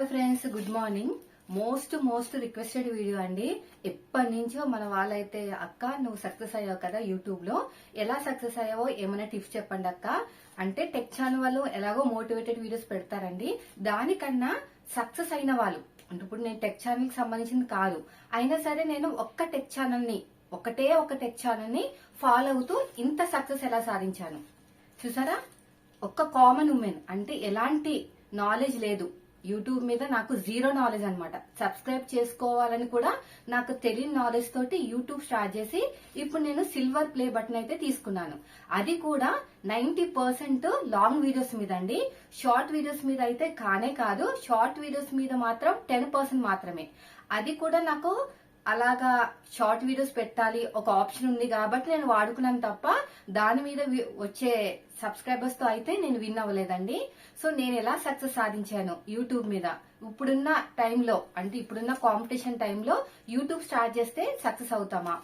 Friends, good morning. Most requested video అండి. ఎప్పటి నుంచో మన వాళ్ళైతే అక్క నువ్వు సక్సెస్ అయ్యావు కదా యూట్యూబ్ లో, ఎలా సక్సెస్ అయ్యావో ఏమైనా టిప్స్ చెప్పండి అక్క అంటే. టెక్ ఛానల్ వాళ్ళు ఎలాగో మోటివేటెడ్ వీడియోస్ పెడతారండి. దానికన్నా సక్సెస్ అయిన వాళ్ళు అంటే, ఇప్పుడు నేను టెక్ ఛానల్ కి సంబంధించింది కాదు అయినా సరే, నేను ఒక్క టెక్ ఛానల్ ని ఫాలో అవుతూ ఇంత సక్సెస్ ఎలా సాధించాను చూసారా. ఒక్క కామన్ ఉమెన్ అంటే ఎలాంటి నాలెడ్జ్ లేదు యూట్యూబ్ మీద, నాకు జీరో నాలెడ్జ్ అనమాట. సబ్స్క్రైబ్ చేసుకోవాలని కూడా నాకు తెలియని నాలెడ్జ్ తోటి యూట్యూబ్ స్టార్ట్ చేసి ఇప్పుడు నేను సిల్వర్ ప్లే బటన్ అయితే తీసుకున్నాను. అది కూడా 90% లాంగ్ వీడియోస్ మీద అండి. షార్ట్ వీడియోస్ మీద అయితే కానే కాదు. షార్ట్ వీడియోస్ మీద మాత్రం 10% మాత్రమే. అది కూడా నాకు అలాగా షార్ట్ వీడియోస్ పెట్టాలి ఒక ఆప్షన్ ఉంది కాబట్టి నేను వాడుకున్నాను తప్ప, దాని మీద వచ్చే సబ్స్క్రైబర్స్ తో అయితే నేను విన్ అవ్వలేదండి. సో నేను ఎలా సక్సెస్ సాధించాను యూట్యూబ్ మీద, ఇప్పుడున్న టైంలో అంటే ఇప్పుడున్న కాంపిటీషన్ టైంలో యూట్యూబ్ స్టార్ట్ చేస్తే సక్సెస్ అవుతామా,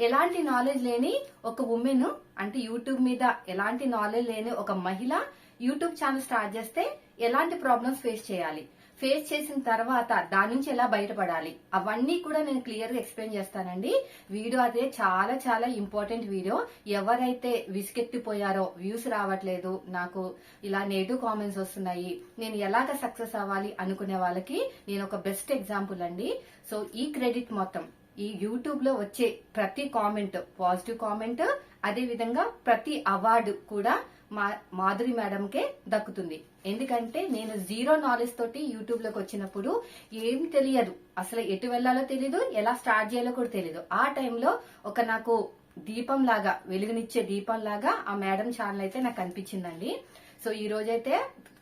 ఎలాంటి నాలెడ్జ్ లేని ఒక ఉమెన్ అంటే యూట్యూబ్ మీద ఎలాంటి నాలెడ్జ్ లేని ఒక మహిళ యూట్యూబ్ ఛానల్ స్టార్ట్ చేస్తే ఎలాంటి ప్రాబ్లమ్స్ ఫేస్ చేయాలి, ఫేస్ చేసిన తర్వాత దాని నుంచి ఎలా బయటపడాలి, అవన్నీ కూడా నేను క్లియర్ గా ఎక్స్ప్లెయిన్ చేస్తానండి. వీడియో అదే చాలా ఇంపార్టెంట్ వీడియో. ఎవరైతే విసుకెత్తిపోయారో, వ్యూస్ రావట్లేదు, నాకు ఇలా నెగిటివ్ కామెంట్స్ వస్తున్నాయి, నేను ఎలాగ సక్సెస్ అవ్వాలి అనుకునే వాళ్ళకి నేను ఒక బెస్ట్ ఎగ్జాంపుల్ అండి. సో ఈ క్రెడిట్ మొత్తం ఈ యూట్యూబ్ లో వచ్చే ప్రతి కామెంట్ పాజిటివ్ కామెంట్, అదే విధంగా ప్రతి అవార్డు కూడా మాధురి మేడంకే దక్కుతుంది. ఎందుకంటే నేను జీరో నాలెడ్జ్ తోటి యూట్యూబ్ లోకి వచ్చినప్పుడు ఏం తెలియదు, అసలు ఎటు వెళ్లాలో తెలీదు, ఎలా స్టార్ట్ చేయాలో కూడా తెలీదు. ఆ టైంలో ఒక నాకు దీపం లాగా, వెలుగునిచ్చే దీపం లాగా ఆ మేడం ఛానల్ అయితే నాకు అనిపించిందండి. సో ఈ రోజైతే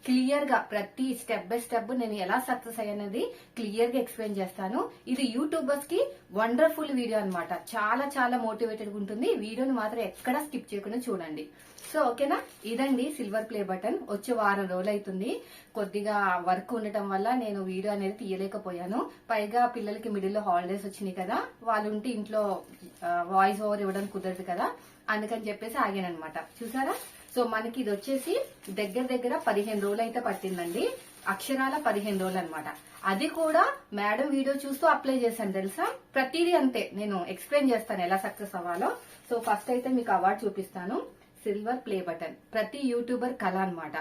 క్లియర్ గా ప్రతి స్టెప్ బై స్టెప్ నేను ఎలా సక్సెస్ అయ్యానది క్లియర్ గా ఎక్స్ప్లెయిన్ చేస్తాను. ఇది యూట్యూబర్స్ కి వండర్ఫుల్ వీడియో అనమాట. చాలా మోటివేటెడ్ గా ఉంటుంది. వీడియోని మాత్రం ఎక్కడా స్కిప్ చేయకుండా చూడండి. సో ఓకేనా, ఇదండి సిల్వర్ ప్లే బటన్. వచ్చే వారం రోజులు అవుతుంది. కొద్దిగా వర్క్ ఉండటం వల్ల నేను వీడియో అనేది తీయలేకపోయాను. పైగా పిల్లలకి మిడిల్ లో హాలిడేస్ వచ్చినాయి కదా, వాళ్ళు ఉంటే ఇంట్లో వాయిస్ ఓవర్ ఇవ్వడం కుదరదు కదా, అందుకని చెప్పేసి ఆగానమాట. చూసారా, సో మనకి ఇది వచ్చేసి దగ్గర 15 రోజులు అయితే పట్టిందండి. అక్షరాల 15 రోజులు అనమాట. అది కూడా మేడం వీడియో చూస్తూ అప్లై చేశాను తెలుసా. ప్రతిదీ అంతే, నేను ఎక్స్ప్లెయిన్ చేస్తాను ఎలా సక్సెస్ అవ్వాలో. సో ఫస్ట్ అయితే మీకు అవార్డు చూపిస్తాను. సిల్వర్ ప్లే బటన్ ప్రతి యూట్యూబర్ కళ అనమాట.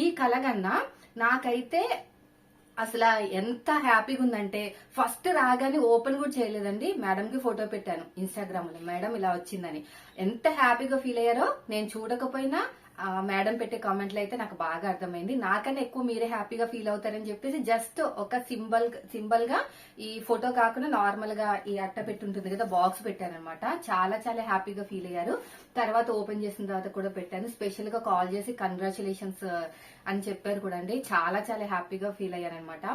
ఈ కళ కన్నా నాకైతే అసలు ఎంత హ్యాపీగా ఉందంటే, ఫస్ట్ రాగానే ఓపెన్ కూడా చేయలేదండి, మేడం కి ఫోటో పెట్టాను ఇన్స్టాగ్రామ్ లో, మేడం ఇలా వచ్చిందని. ఎంత హ్యాపీగా ఫీల్ అయ్యారో నేను చూడకపోయినా మేడం పెట్టే కామెంట్లు అయితే నాకు బాగా అర్థమైంది. నాకన్నా ఎక్కువ మీరే హ్యాపీగా ఫీల్ అవుతారని చెప్పేసి జస్ట్ ఒక సింబల్ గా ఈ ఫోటో కాకుండా నార్మల్ గా ఈ అట్ట పెట్టి ఉంటుంది కదా, బాక్స్ పెట్టానమాట. చాలా హ్యాపీగా ఫీల్ అయ్యారు. తర్వాత ఓపెన్ చేసిన తర్వాత కూడా పెట్టాను. స్పెషల్ గా కాల్ చేసి కంగ్రాచులేషన్స్ అని చెప్పారు కూడా అండి. చాలా హ్యాపీగా ఫీల్ అయ్యారనమాట.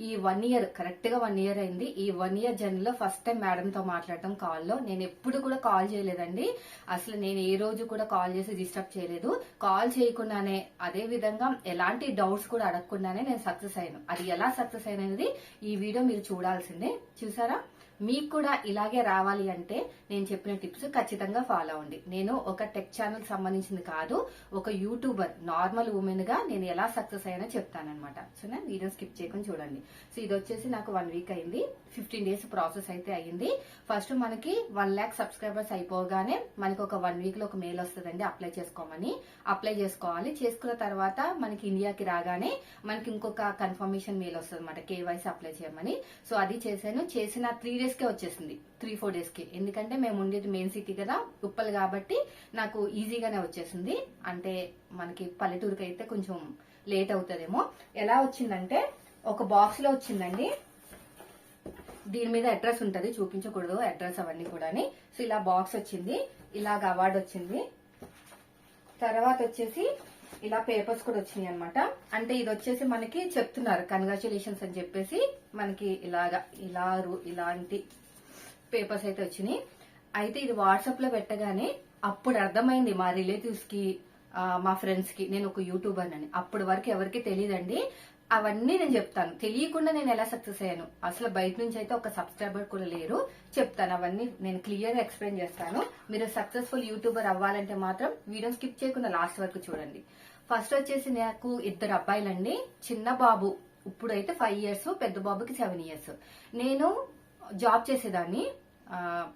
ఈ 1 ఇయర్ కరెక్ట్ గా 1 ఇయర్ అయింది. ఈ 1 ఇయర్ జర్నీ లో ఫస్ట్ టైం మేడం తో మాట్లాడటం కాల్ లో. నేను ఎప్పుడు కూడా కాల్ చేయలేదండి, అసలు నేను ఏ రోజు కూడా కాల్ చేసి డిస్టర్బ్ చేయలేదు. కాల్ చేయకుండానే, అదే విధంగా ఎలాంటి డౌట్స్ కూడా అడగకుండానే నేను సక్సెస్ అయ్యాను. అది ఎలా సక్సెస్ అయినది ఈ వీడియో మీరు చూడాల్సిందే. చూసారా, మీకు కూడా ఇలాగే రావాలి అంటే నేను చెప్పిన టిప్స్ ఖచ్చితంగా ఫాలో అవ్వండి. నేను ఒక టెక్ ఛానల్ సంబంధించింది కాదు, ఒక యూట్యూబర్ నార్మల్ ఉమెన్ గా నేను ఎలా సక్సెస్ అయ్యానో చెప్తానమాట. సో నా వీడియో స్కిప్ చేయకుండా చూడండి. సో ఇది వచ్చేసి నాకు 1 వీక్ అయింది. 15 డేస్ ప్రాసెస్ అయితే అయ్యింది. ఫస్ట్ మనకి 1 lakh సబ్స్క్రైబర్స్ అయిపోగానే మనకి ఒక 1 వీక్ లో ఒక మెయిల్ వస్తుందండి, అప్లై చేసుకోమని. అప్లై చేసుకోవాలి. చేసుకున్న తర్వాత మనకి ఇండియాకి రాగానే మనకి ఇంకొక కన్ఫర్మేషన్ మెయిల్ వస్తుంది అనమాట, KYC అప్లై చేయమని. సో అది చేశాను. చేసిన 3 days కే వచ్చేసింది, 3-4 days కి. ఎందుకంటే మేము ఉండేది మెయిన్ సిటీ కదా, ఉప్పల్, కాబట్టి నాకు ఈజీగానే వచ్చేసింది. అంటే మనకి పల్లెటూరుకి అయితే కొంచెం లేట్ అవుతుందేమో. ఎలా వచ్చిందంటే ఒక బాక్స్ లో వచ్చిందండి. దీని మీద అడ్రస్ ఉంటది, చూపించకూడదు అడ్రస్ అవన్నీ కూడా. సో ఇలా బాక్స్ వచ్చింది, ఇలాగ అవార్డు వచ్చింది. తర్వాత వచ్చేసి ఇలా పేపర్స్ కూడా వచ్చినాయి అనమాట. అంటే ఇది వచ్చేసి మనకి చెప్తున్నారు కంగ్రాచులేషన్స్ అని చెప్పేసి మనకి ఇలాంటి పేపర్స్ అయితే వచ్చినాయి. అయితే ఇది వాట్సాప్ లో పెట్టగానే అప్పుడు అర్థమైంది మా రిలేటివ్స్ కి, మా ఫ్రెండ్స్ కి నేను ఒక యూట్యూబర్ అని. అప్పటి వరకు ఎవరికి తెలియదండి. అవన్నీ నేను చెప్తాను. తెలియకుండా నేను ఎలా సక్సెస్ అయ్యాను, అసలు బయట నుంచి అయితే ఒక సబ్స్క్రైబర్ కూడా లేరు, చెప్తాను. అవన్నీ నేను క్లియర్ గా ఎక్స్ప్లెయిన్ చేస్తాను. మీరు సక్సెస్ఫుల్ యూట్యూబర్ అవ్వాలంటే మాత్రం వీడియో స్కిప్ చేయకుండా లాస్ట్ వరకు చూడండి. ఫస్ట్ వచ్చేసి నాకు 2 అబ్బాయిలండి. చిన్న బాబు ఇప్పుడైతే 5 ఇయర్స్, పెద్ద బాబుకి 7 ఇయర్స్. నేను జాబ్ చేసేదాన్ని.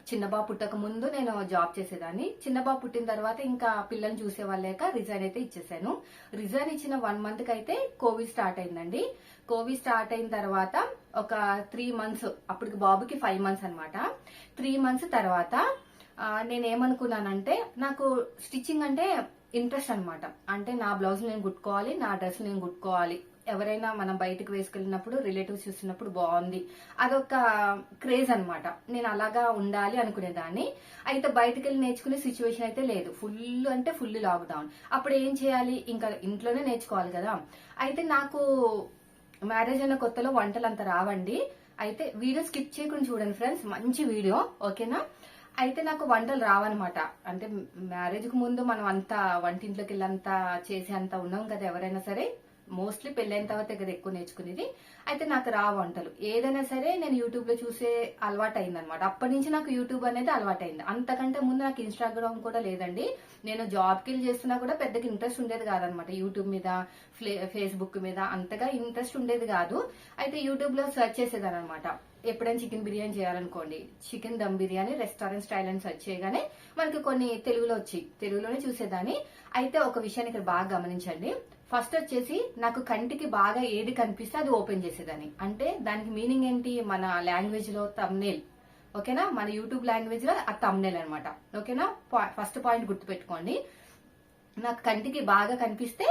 చిన్న బాబు పుట్టక ముందు నేను జాబ్ చేసేదాన్ని. చిన్న బాబు పుట్టిన తర్వాత ఇంకా పిల్లల్ని చూసే వాళ్ళేక రిజైన్ అయితే ఇచ్చేసాను. రిజైన్ ఇచ్చిన 1 మంత్ కి అయితే కోవిడ్ స్టార్ట్ అయిందండి. కోవిడ్ స్టార్ట్ అయిన తర్వాత ఒక 3 మంత్స్, అప్పటికి బాబుకి 5 మంత్స్ అనమాట. 3 మంత్స్ తర్వాత నేనేమనుకున్నానంటే, నాకు స్టిచ్చింగ్ అంటే ఇంట్రెస్ట్ అనమాట. అంటే నా బ్లౌజ్ నేను కుట్టుకోవాలి, నా డ్రెస్ నేను కుట్టుకోవాలి. ఎవరైనా మనం బయటకు వేసుకెళ్ళినప్పుడు రిలేటివ్స్ చూసినప్పుడు బాగుంది, అదొక క్రేజ్ అనమాట. నేను అలాగా ఉండాలి అనుకునేదాన్ని. అయితే బయటకు వెళ్ళి నేర్చుకునే సిచ్యువేషన్ అయితే లేదు. ఫుల్ అంటే ఫుల్ లాక్డౌన్. అప్పుడు ఏం చేయాలి, ఇంకా ఇంట్లోనే నేర్చుకోవాలి కదా. అయితే నాకు మ్యారేజ్ అయిన కొత్తలో వంటలు అంత రావండి. అయితే వీడియో స్కిప్ చేయకుండా చూడండి ఫ్రెండ్స్, మంచి వీడియో, ఓకేనా. అయితే నాకు వంటలు రావన్నమాట. అంటే మ్యారేజ్ కు ముందు మనం అంతా వంటింట్లోకి వెళ్ళి అంతా చేసే అంత ఉన్నాం కదా ఎవరైనా సరే. మోస్ట్లీ పెళ్ళైన తర్వాత కదా ఎక్కువ నేర్చుకునేది. అయితే నాకు రా వంటలు ఏదైనా సరే నేను యూట్యూబ్ లో చూసే అలవాటు అయింది అనమాట. అప్పటి నుంచి నాకు యూట్యూబ్ అనేది అలవాటు అయింది. అంతకంటే ముందు నాకు ఇన్స్టాగ్రామ్ కూడా లేదండి. నేను జాబ్కి వెళ్ళి చేస్తున్నా కూడా పెద్దగా ఇంట్రెస్ట్ ఉండేది కాదనమాట. యూట్యూబ్ మీద, ఫేస్బుక్ మీద అంతగా ఇంట్రెస్ట్ ఉండేది కాదు. అయితే యూట్యూబ్ లో సెర్చ్ చేసేదాని అనమాట. ఎప్పుడైనా చికెన్ బిర్యానీ చేయాలనుకోండి, chicken dum biryani restaurant style అని సెర్చ్ చేయగానే మనకి కొన్ని తెలుగులో వచ్చి తెలుగులోనే చూసేదాన్ని. అయితే ఒక విషయాన్ని ఇక్కడ బాగా గమనించండి. ఫస్ట్ వచ్చేసి నాకు కంటికి బాగా ఏది కనిపిస్తే అది ఓపెన్ చేసేదాన్ని. అంటే దానికి మీనింగ్ ఏంటి, మన లాంగ్వేజ్ లో థంబ్నెయిల్, ఓకేనా. మన యూట్యూబ్ లాంగ్వేజ్ లో ఆ థంబ్నెయిల్ అనమాట, ఓకేనా. ఫస్ట్ పాయింట్ గుర్తుపెట్టుకోండి. నాకు కంటికి బాగా కనిపిస్తే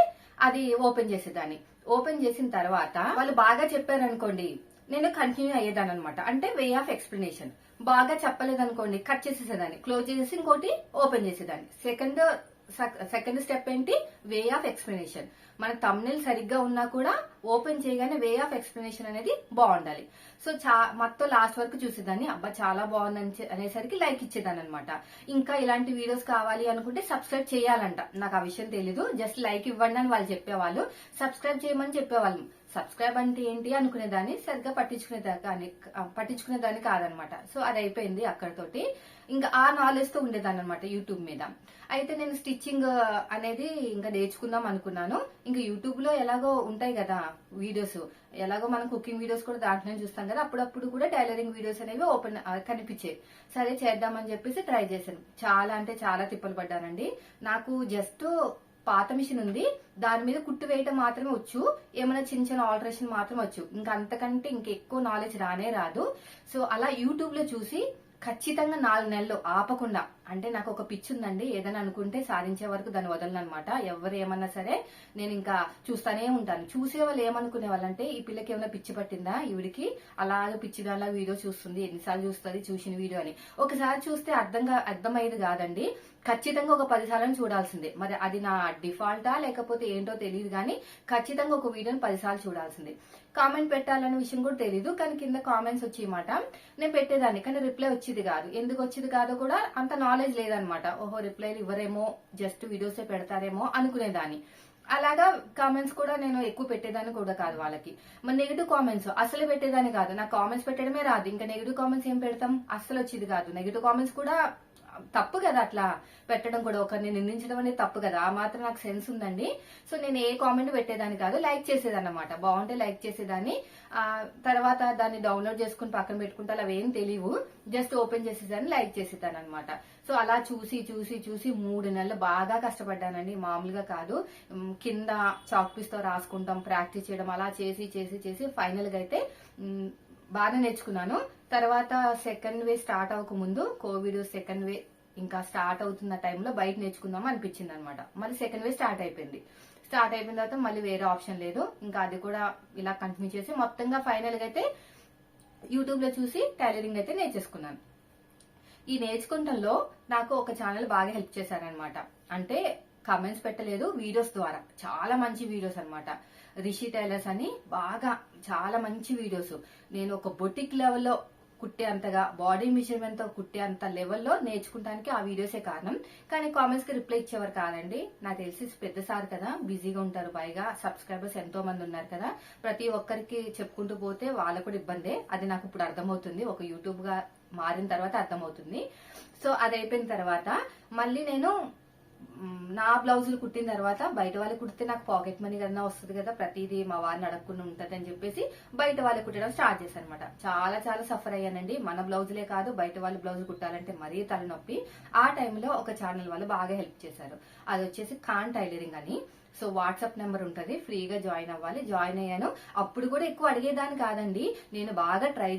అది ఓపెన్ చేసేదాన్ని. ఓపెన్ చేసిన తర్వాత వాళ్ళు బాగా చెప్పారనుకోండి, నేను కంటిన్యూ అయ్యేదాన్ని అనమాట. అంటే వే ఆఫ్ ఎక్స్ప్లెనేషన్. బాగా చెప్పలేదనుకోండి, కట్ చేసేసేదాన్ని, క్లోజ్ చేసేసి ఇంకోటి ఓపెన్ చేసేదాన్ని. సెకండ్ స్టెప్ ఏంటి, వే ఆఫ్ ఎక్స్ప్లెనేషన్. మన థంబ్నెయిల్ సరిగ్గా ఉన్నా కూడా ఓపెన్ చేయగానే వే ఆఫ్ ఎక్స్ప్లెనేషన్ అనేది బాగుండాలి. సో మొత్తం లాస్ట్ వరకు చూసేదాన్ని. అబ్బా చాలా బాగుందని అనేసరికి లైక్ ఇచ్చేదాన్ని అనమాట. ఇంకా ఇలాంటి వీడియోస్ కావాలి అనుకుంటే సబ్స్క్రైబ్ చేయాలంట. నాకు ఆ విషయం తెలీదు. జస్ట్ లైక్ ఇవ్వండి అని వాళ్ళు చెప్పేవాళ్ళు, సబ్స్క్రైబ్ చేయమని చెప్పేవాళ్ళు. సబ్స్క్రైబ్ అంటే ఏంటి అనుకునేదాన్ని, సరిగ్గా పట్టించుకునేదాన్ని కాదనమాట. సో అది అయిపోయింది అక్కడతోటి. ఇంకా ఆ నాలెడ్జ్ తో ఉండేదాన్ని అనమాట యూట్యూబ్ మీద. అయితే నేను స్టిచ్చింగ్ అనేది ఇంకా నేర్చుకుందాం అనుకున్నాను. ఇంకా యూట్యూబ్ లో ఎలాగో ఉంటాయి కదా వీడియోస్, ఎలాగో మనం కుకింగ్ వీడియోస్ కూడా దాంట్లోనే చూస్తాం కదా. అప్పుడప్పుడు కూడా టైలరింగ్ వీడియోస్ అనేవి ఓపెన్ కనిపించాయి. సరే చేద్దామని చెప్పేసి ట్రై చేశాను. చాలా అంటే చాలా తిప్పలు పడ్డానండి. నాకు జస్ట్ పాత మిషన్ ఉంది, దాని మీద కుట్టు వేయటం మాత్రమే వచ్చు. ఏమైనా చిన్న చిన్న ఆల్టరేషన్ మాత్రం వచ్చు. ఇంకా అంతకంటే ఇంకెక్కువ నాలెడ్జ్ రానే రాదు. సో అలా యూట్యూబ్ లో చూసి ఖచ్చితంగా 4 నెలలు ఆపకుండా, అంటే నాకు ఒక పిచ్చి ఉందండి, ఏదైనా అనుకుంటే సాధించే వరకు దాన్ని వదలను అనమాట. ఎవరు ఏమన్నా సరే నేను ఇంకా చూస్తానే ఉంటాను. చూసే వాళ్ళు ఏమనుకునే వాళ్ళంటే, ఈ పిల్లకి ఏమైనా పిచ్చి పట్టిందా, ఈవిడికి అలాగే పిచ్చిదానిలా వీడియో చూస్తుంది, ఎన్నిసార్లు చూస్తుంది చూసిన వీడియో అని. ఒకసారి చూస్తే అర్థమయ్యేది కాదండి. ఖచ్చితంగా ఒక 10 సార్లు చూడాల్సిందే. మరి అది నా డిఫాల్టా లేకపోతే ఏంటో తెలియదు కానీ ఖచ్చితంగా ఒక వీడియోని 10 సార్లు చూడాల్సిందే. కామెంట్ పెట్టాలనే విషయం కూడా తెలియదు, కానీ కింద కామెంట్స్ వచ్చేయమాట. నేను పెట్టేదాన్ని, కానీ రిప్లై వచ్చేది కాదు. ఎందుకు వచ్చేది కాదో కూడా అంత నాలెడ్జ్ లేదనమాట. ఓహో రిప్లైలు ఇవ్వరేమో, జస్ట్ వీడియోసే పెడతారేమో అనుకునేదాన్ని. అలాగా కామెంట్స్ కూడా నేను ఎక్కువ పెట్టేదాన్ని కూడా కాదు వాళ్ళకి. మరి నెగిటివ్ కామెంట్స్ అసలు పెట్టేదాన్ని కాదు. నాకు కామెంట్స్ పెట్టడమే రాదు, ఇంకా నెగిటివ్ కామెంట్స్ ఏం పెడతాం, అస్సలు వచ్చేది కాదు. నెగిటివ్ కామెంట్స్ కూడా తప్పు కదా, అట్లా పెట్టడం కూడా ఒకరిని నిందించడం అనేది తప్పు కదా. ఆ మాత్రం నాకు సెన్స్ ఉందండి. సో నేను ఏ కామెంట్ పెట్టేదాన్ని కాదు, లైక్ చేసేదాన్ని అనమాట. బాగుంటే లైక్ చేసేదాన్ని. తర్వాత దాన్ని డౌన్లోడ్ చేసుకుని పక్కన పెట్టుకుంటే అలా ఏం తెలియవు, జస్ట్ ఓపెన్ చేసేదాన్ని, లైక్ చేసేదాన్ని అనమాట. సో అలా చూసి చూసి చూసి 3 నెలలు బాగా కష్టపడ్డానండి, మామూలుగా కాదు. కింద చాక్ పీస్ తో రాసుకుంటాం, ప్రాక్టీస్ చేయడం, అలా చేసి చేసి చేసి ఫైనల్ గా అయితే బాగా నేర్చుకున్నాను. తర్వాత సెకండ్ వే స్టార్ట్ అవ్వక ముందు, కోవిడ్ సెకండ్ వే ఇంకా స్టార్ట్ అవుతున్న టైంలో బయట నేర్చుకుందాం అనిపించింది అనమాట. మళ్ళీ సెకండ్ వే స్టార్ట్ అయిపోయింది. స్టార్ట్ అయిపోయిన తర్వాత మళ్ళీ వేరే ఆప్షన్ లేదు, ఇంకా అది కూడా ఇలా కంటిన్యూ చేసి మొత్తంగా ఫైనల్ గా అయితే యూట్యూబ్ లో చూసి టైలరింగ్ అయితే నేర్చేసుకున్నాను. ఈ నేర్చుకుంటంలో నాకు ఒక ఛానల్ బాగా హెల్ప్ చేశారనమాట. అంటే కమెంట్స్ పెట్టలేదు, వీడియోస్ ద్వారా చాలా మంచి వీడియోస్ అనమాట. రిషి టైలర్స్ అని బాగా చాలా మంచి వీడియోస్. నేను ఒక బొటిక్ లెవెల్లో కుట్టే అంతగా, బాడీ మెజర్మెంట్ తో కుట్టే అంత లెవెల్లో నేర్చుకుంటానికి ఆ వీడియోసే కారణం. కానీ కామెంట్స్ కి రిప్లై ఇచ్చేవారు కాదండి. నాకు తెలిసి పెద్ద సార్ కదా, బిజీగా ఉంటారు, పైగా సబ్స్క్రైబర్స్ ఎంతో మంది ఉన్నారు కదా, ప్రతి ఒక్కరికి చెప్పుకుంటూ పోతే వాళ్ళకు కూడా ఇబ్బందే. అది నాకు ఇప్పుడు అర్థమవుతుంది, ఒక యూట్యూబ్ గా మారిన తర్వాత అర్థమవుతుంది. సో అది అయిపోయిన తర్వాత మళ్ళీ నేను నా బ్లౌజులు కుట్టిన తర్వాత బయట వాళ్ళు కుడితే నాకు పాకెట్ మనీ కన్నా వస్తుంది కదా, ప్రతిదీ మా వారిని అడగకుండా ఉంటది అని చెప్పేసి బయట వాళ్ళు కుట్టడం స్టార్ట్ చేశాను అనమాట. చాలా చాలా సఫర్ అయ్యానండి. మన బ్లౌజులే కాదు బయట వాళ్ళు బ్లౌజులు కుట్టాలంటే మరీ తలనొప్పి. ఆ టైంలో ఒక ఛానల్ వాళ్ళు బాగా హెల్ప్ చేశారు. అది వచ్చేసి ఖాన్ టైలరింగ్ అని. సో వాట్సాప్ నెంబర్ ఉంటది, ఫ్రీగా జాయిన్ అవ్వాలి. జాయిన్ అయ్యాను. అప్పుడు కూడా ఎక్కువ అడిగేదాన్ని కాదండి. నేను బాగా ట్రై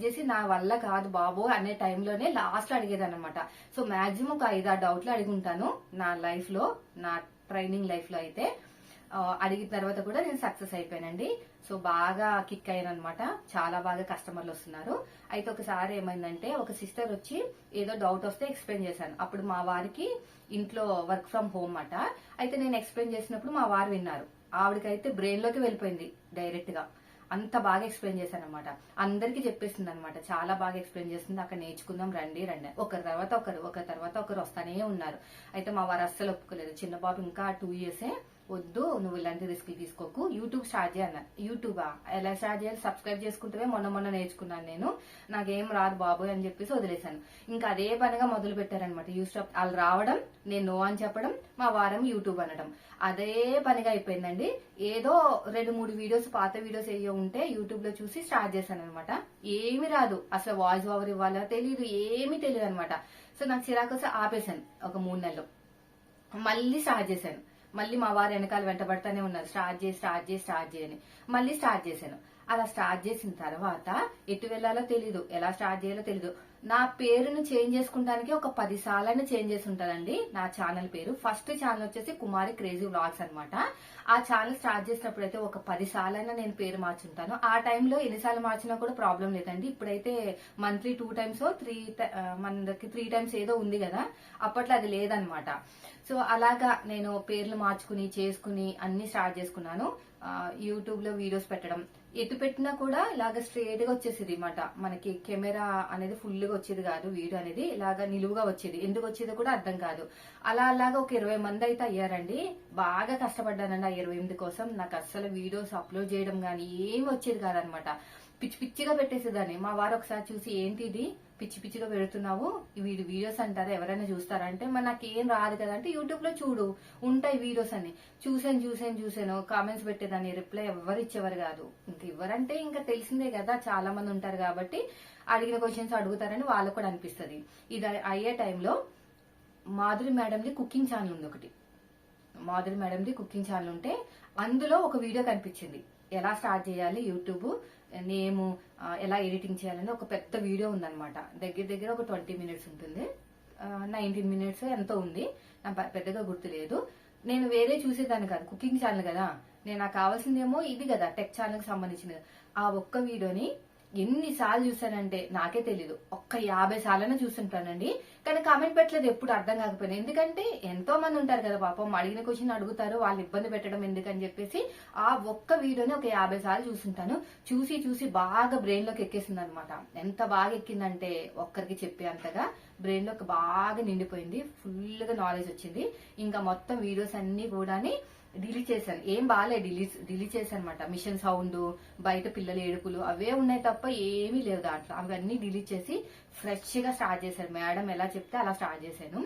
చేసి నా వల్ల కాదు బాబో అనే టైంలోనే లాస్ట్ లో అడిగేదాన్ని అనమాట. సో మాక్సిమం ఒక 5-6 డౌట్లు అడిగి ఉంటాను నా లైఫ్ లో, నా ట్రైనింగ్ లైఫ్ లో అయితే. అడిగిన తర్వాత కూడా నేను సక్సెస్ అయిపోయానండి. సో బాగా కిక్ అయ్యాను అనమాట. చాలా బాగా కస్టమర్లు వస్తున్నారు. అయితే ఒకసారి ఏమైందంటే ఒక సిస్టర్ వచ్చి ఏదో డౌట్ వస్తే ఎక్స్ప్లెయిన్ చేశాను. అప్పుడు మా వారికి ఇంట్లో వర్క్ ఫ్రం హోమ్ అట. అయితే నేను ఎక్స్ప్లెయిన్ చేసినప్పుడు మా వారు విన్నారు. ఆవిడకైతే బ్రెయిన్ లోకి వెళ్ళిపోయింది డైరెక్ట్ గా. అంత బాగా ఎక్స్ప్లెయిన్ చేశాను అనమాట. అందరికి చెప్పేసింది అనమాట, చాలా బాగా ఎక్స్ప్లెయిన్ చేస్తుంది, అక్కడ నేర్చుకుందాం రండి ఒకరి తర్వాత ఒకరు వస్తానే ఉన్నారు. అయితే మా వారు అస్సలు ఒప్పుకోలేదు. చిన్న బాబు ఇంకా 2 ఇయర్సే, వద్దు నువ్వు ఇలాంటి రిస్క్ తీసుకోకు, యూట్యూబ్ స్టార్ట్ చేయన్న. యూట్యూబా ఎలా స్టార్ట్ చేయాలి, సబ్స్క్రైబ్ చేసుకుంటే మొన్న నేర్చుకున్నాను నేను, నాకేం రాదు బాబోయ్ అని చెప్పేసి వదిలేశాను. ఇంకా అదే పనిగా మొదలు పెట్టారనమాట. యూట్యూబ్ వాళ్ళు రావడం, నేను నో అని చెప్పడం, మా వారం యూట్యూబ్ అనడం, అదే పనిగా అయిపోయిందండి. ఏదో 2-3 వీడియోస్, పాత వీడియోస్ ఏయో ఉంటే యూట్యూబ్ లో చూసి స్టార్ట్ చేశాను అనమాట. ఏమి రాదు, అసలు వాయిస్ ఓవర్ ఇవ్వాలో తెలియదు, ఏమీ తెలియదు అనమాట. సో నాకు చిరాకు వస్తే ఆపేశాను. ఒక 3 నెలలు మళ్ళీ స్టార్ట్ చేశాను. మళ్ళీ మా వారు వెనకాల వెంటబడతానే ఉన్నారు, స్టార్ట్ చేయని. మళ్ళీ స్టార్ట్ చేశాను. అలా స్టార్ట్ చేసిన తర్వాత ఎటు వెళ్లాలో తెలీదు, ఎలా స్టార్ట్ చేయాలో తెలీదు. నా పేరును చేంజ్ చేసుకుంటానికి ఒక 10 సార్లు చేంజ్ చేసి ఉంటానండి నా ఛానల్ పేరు. ఫస్ట్ ఛానల్ వచ్చేసి కుమారి క్రేజీ వ్లాగ్స్ అనమాట. ఆ ఛానల్ స్టార్ట్ చేసినప్పుడు అయితే ఒక 10 సార్లు నేను పేరు మార్చుంటాను. ఆ టైంలో ఎన్నిసార్లు మార్చినా కూడా ప్రాబ్లం లేదండి. ఇప్పుడైతే మంత్లీ 2 టైమ్స్ 3 టైమ్స్ ఏదో ఉంది కదా, అప్పట్లో అది లేదనమాట. సో అలాగా నేను పేర్లు మార్చుకుని చేసుకుని అన్ని స్టార్ట్ చేసుకున్నాను. యూట్యూబ్ లో వీడియోస్ పెట్టడం, ఎటు పెట్టినా కూడా ఇలాగ స్ట్రేట్ గా వచ్చేసేది అనమాట. మనకి కెమెరా అనేది ఫుల్ గా వచ్చేది కాదు, వీడియో అనేది ఇలాగా నిలువుగా వచ్చేది. ఎందుకు వచ్చేదో కూడా అర్థం కాదు. అలాగా ఒక 20 మంది అయితే అయ్యారండి. బాగా కష్టపడ్డానండి ఆ 20 మంది కోసం. నాకు అస్సలు వీడియోస్ అప్లోడ్ చేయడం గానీ ఏమి వచ్చేది కాదనమాట. పిచ్చిగా పెట్టేసేదాన్ని. మా వారు ఒకసారి చూసి, ఏంటి ఇది పిచ్చిగా పెడుతున్నావు, వీడియోస్ అంటారా, ఎవరైనా చూస్తారా అంటే, మరి నాకేం రాదు కదా అంటే, యూట్యూబ్ లో చూడు ఉంటాయి వీడియోస్ అని. చూసాను కామెంట్స్ పెట్టేదాన్ని. రిప్లై ఎవరు ఇచ్చేవారు కాదు. ఇంక ఇవ్వరంటే ఇంకా తెలిసిందే కదా, చాలా మంది ఉంటారు కాబట్టి అడిగిన క్వశ్చన్స్ అడుగుతారని వాళ్ళకు కూడా అనిపిస్తుంది. ఇది అయ్యే టైంలో మాధురి మేడంది కుకింగ్ ఛానల్ ఉంది ఒకటి. మాధురి మేడంది కుకింగ్ ఛానల్ ఉంటే అందులో ఒక వీడియో కనిపించింది, ఎలా స్టార్ట్ చేయాలి యూట్యూబ్, నేము ఎలా ఎడిటింగ్ చేయాలని ఒక పెద్ద వీడియో ఉందన్నమాట. దగ్గర ఒక 20 మినిట్స్ ఉంటుంది, 19 మినిట్స్ ఎంతో ఉంది, నాకు పెద్దగా గుర్తులేదు. నేను వేరే చూసేదాన్ని కాదు, కుకింగ్ ఛానల్ కదా, నేను నాకు కావాల్సిందేమో ఇది కదా, టెక్ ఛానల్ కి సంబంధించింది. ఆ ఒక్క వీడియోని ఎన్నిసార్లు చూసానంటే నాకే తెలీదు, ఒక్క 50 సార్లు చూస్తుంటానండి. కానీ కామెంట్ పెట్టలేదు, ఎప్పుడు అర్థం కాకపోయినా. ఎందుకంటే ఎంతో మంది ఉంటారు కదా పాపం, అడిగిన క్వశ్చన్ అడుగుతారు, వాళ్ళు ఇబ్బంది పెట్టడం ఎందుకని చెప్పేసి ఆ ఒక్క వీడియోని ఒక 50 సార్లు చూస్తుంటాను. చూసి బాగా బ్రెయిన్ లోకి ఎక్కేసింది అనమాట. ఎంత బాగా ఎక్కిందంటే ఒక్కరికి చెప్పే అంతగా బ్రెయిన్ లోకి బాగా నిండిపోయింది, ఫుల్ గా నాలెడ్జ్ వచ్చింది. ఇంకా మొత్తం వీడియోస్ అన్ని కూడా డిలీట్ చేశాను. ఏం బాగాలే, డిలీట్ చేశాను అనమాట. మిషన్ సౌండ్, బయట పిల్లల ఏడుపులు అవే ఉన్నాయి తప్ప ఏమీ లేవు దాంట్లో. అవన్నీ డిలీట్ చేసి ఫ్రెష్ గా స్టార్ట్ చేశాను. మేడం ఎలా చెప్తే అలా స్టార్ట్ చేశాను.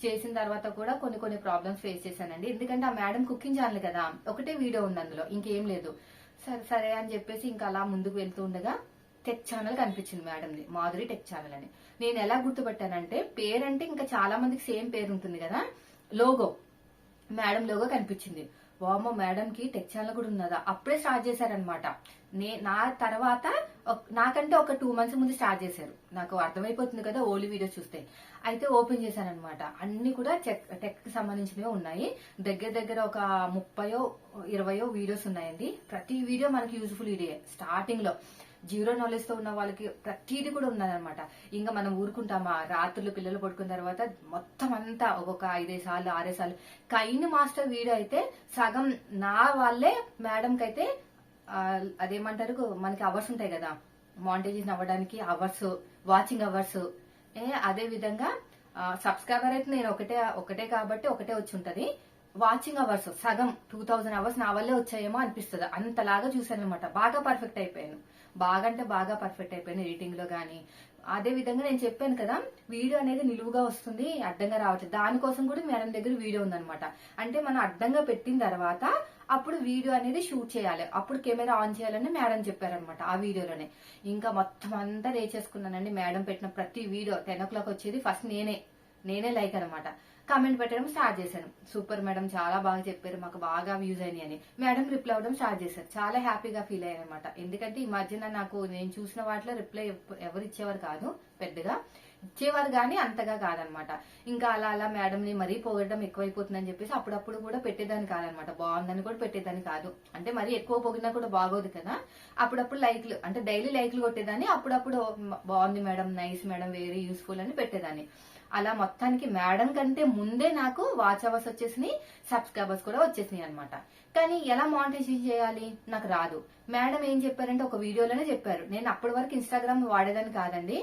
చేసిన తర్వాత కూడా కొన్ని ప్రాబ్లమ్స్ ఫేస్ చేశానండి. ఎందుకంటే ఆ మేడం కుకింగ్ ఛానల్ కదా, ఒకటే వీడియో ఉంది అందులో, ఇంకేం లేదు. సరే అని చెప్పేసి ఇంకా అలా ముందుకు వెళ్తూ ఉండగా టెక్ ఛానల్ కనిపించింది మేడంది, మాధురి టెక్ ఛానల్ అని. నేను ఎలా గుర్తుపట్టానంటే, పేరంటే ఇంకా చాలా మందికి సేమ్ పేరు ఉంటుంది కదా, లోగో, మేడం లోగో కనిపించింది. వామో, మేడం కి టెక్ ఛానల్ కూడా ఉన్నదా, అప్పుడే స్టార్ట్ చేశారనమాట. నా తర్వాత నాకంటే ఒక 2 మంత్స్ ముందు స్టార్ట్ చేశారు. నాకు అర్థమైపోతుంది కదా ఓల్డ్ వీడియోస్ చూస్తే. అయితే ఓపెన్ చేశానమాట. అన్ని కూడా టెక్ కి సంబంధించినవి ఉన్నాయి. దగ్గర ఒక 30-20 వీడియోస్ ఉన్నాయండి. ప్రతి వీడియో మనకి యూజ్ఫుల్ వీడియో. స్టార్టింగ్ లో జీరో నాలెడ్జ్ తో ఉన్న వాళ్ళకి ప్రతిదీ కూడా ఉన్నదనమాట. ఇంకా మనం ఊరుకుంటామా, రాత్రులు పిల్లలు పడుకున్న తర్వాత మొత్తం అంతా ఒక్కొక్క 5 సార్లు 6 సార్లు. కైన్ మాస్టర్ వీడియో అయితే సగం నా వాళ్ళే, మేడం కి అయితే అదేమంటారు, మనకి అవర్స్ ఉంటాయి కదా మానిటైజేషన్ అవ్వడానికి, అవర్స్, వాచింగ్ అవర్స్. అదే విధంగా సబ్స్క్రైబర్ అయితే నేను ఒకటే కాబట్టి ఒకటే వచ్చి ఉంటది. వాచింగ్ అవర్స్ సగం 2000 అవర్స్ నా వల్లే వచ్చాయేమో అనిపిస్తుంది. అంతలాగా చూసాను అనమాట. బాగా పర్ఫెక్ట్ అయిపోయాను. బాగా అంటే బాగా పర్ఫెక్ట్ అయిపోయాను ఎడిటింగ్ లో గానీ. అదే విధంగా నేను చెప్పాను కదా, వీడియో అనేది నిలువుగా వస్తుంది, అడ్డంగా రావట్లేదు. దానికోసం కూడా మేడం దగ్గర వీడియో ఉందన్నమాట. అంటే మనం అడ్డంగా పెట్టిన తర్వాత అప్పుడు వీడియో అనేది షూట్ చేయాలి, అప్పుడు కెమెరా ఆన్ చేయాలని మేడం చెప్పారనమాట ఆ వీడియోలోనే. ఇంకా మొత్తం అంతా చేసుకున్నానండి. మేడం పెట్టిన ప్రతి వీడియో 10 o'clock వచ్చేది. ఫస్ట్ నేనే లైక్ అనమాట, కామెంట్ పెట్టడం స్టార్ట్ చేశాను. సూపర్ మేడం, చాలా బాగా చెప్పారు, మాకు బాగా వ్యూస్ అయినాయి అని. మేడం రిప్లై అవ్వడం స్టార్ట్ చేశారు. చాలా హ్యాపీగా ఫీల్ అయ్యాను అనమాట. ఎందుకంటే ఈ మధ్యన నాకు నేను చూసిన వాటిలో రిప్లై ఎవరు ఇచ్చేవారు కాదు, పెద్దగా ఇచ్చేవారు కానీ అంతగా కాదనమాట. ఇంకా అలా అలా మేడం ని మరీ పొగడడం ఎక్కువైపోతుందని చెప్పేసి అప్పుడప్పుడు కూడా పెట్టేదాన్ని కాదనమాట. బాగుందని కూడా పెట్టేదాన్ని కాదు, అంటే మరీ ఎక్కువ పొగిడినా కూడా బాగోదు కదా. అప్పుడప్పుడు లైక్లు, అంటే డైలీ లైక్లు కొట్టేదాన్ని, అప్పుడప్పుడు బాగుంది madam, nice madam, very useful అని పెట్టేదాన్ని. అలా మొత్తానికి మేడం కంటే ముందే నాకు వాచ్ అవర్స్ వచ్చేసినాయి, సబ్స్క్రైబర్స్ కూడా వచ్చేసినాయి అనమాట. కానీ ఎలా మానిటైజేషన్ చేయాలి నాకు రాదు. మేడం ఏం చెప్పారంటే ఒక వీడియోలోనే చెప్పారు. నేను అప్పటి వరకు ఇన్స్టాగ్రామ్ వాడేదాన్ని కాదండి.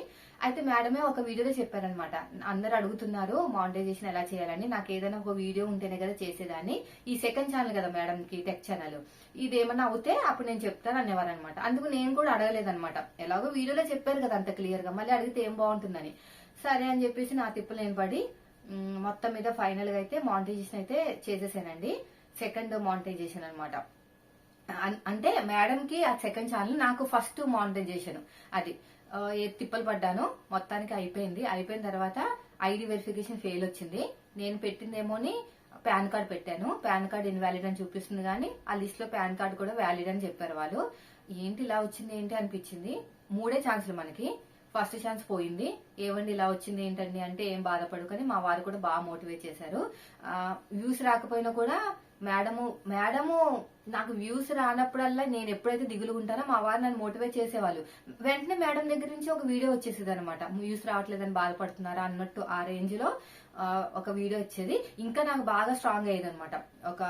అయితే మేడమే ఒక వీడియోలో చెప్పారనమాట, అందరు అడుగుతున్నారు మానిటైజేషన్ ఎలా చేయాలని, నాకు ఏదైనా ఒక వీడియో ఉంటేనే కదా చేసేదాన్ని, ఈ సెకండ్ ఛానల్ కదా మేడం కి, టెక్ ఛానల్, ఇదేమన్నా అవుతే అప్పుడు నేను చెప్తాను అనేవారు అనమాట. అందుకు నేను కూడా అడగలేదనమాట, ఎలాగో వీడియోలో చెప్పారు కదా అంత క్లియర్ గా, మళ్ళీ అడిగితే ఏం బాగుంటుందని. సరే అని చెప్పేసి నా తిప్పులు నేను పడి మొత్తం మీద ఫైనల్ గా అయితే మానిటైజేషన్ అయితే చేసేసానండి. సెకండ్ మానిటైజేషన్ అనమాట. అంటే మేడం కి ఆ సెకండ్ ఛానల్, నాకు ఫస్ట్ మానిటైజేషన్ అది. తిప్పలు పడ్డాను, మొత్తానికి అయిపోయింది. అయిపోయిన తర్వాత ఐడి వెరిఫికేషన్ ఫెయిల్ వచ్చింది. నేను పెట్టిందేమోని పాన్ కార్డ్ పెట్టాను, పాన్ కార్డ్ ఇన్వాలిడ్ అని చూపిస్తుంది, కానీ ఆ లిస్ట్ లో పాన్ కార్డ్ కూడా వ్యాలిడ్ అని చెప్పారు వాళ్ళు. ఏంటి ఇలా వచ్చింది ఏంటి అనిపించింది. 3 ఛాన్సులు మనకి, ఫస్ట్ ఛాన్స్ పోయింది. ఏమండి ఇలా వచ్చింది ఏంటండి అంటే, ఏం బాధపడుకొని మా వారు కూడా బాగా మోటివేట్ చేశారు. వ్యూస్ రాకపోయినా కూడా మేడము నాకు వ్యూస్ రానప్పుడల్లా నేను ఎప్పుడైతే దిగులుకుంటానో మా వారు నన్ను మోటివేట్ చేసేవాళ్ళు. వెంటనే మేడం దగ్గర నుంచి ఒక వీడియో వచ్చేసేది అనమాట, వ్యూస్ రావట్లేదని బాధపడుతున్నారా అన్నట్టు ఆ రేంజ్ లో ఒక వీడియో వచ్చేది. ఇంకా నాకు బాగా స్ట్రాంగ్ అయ్యేది అనమాట. ఒక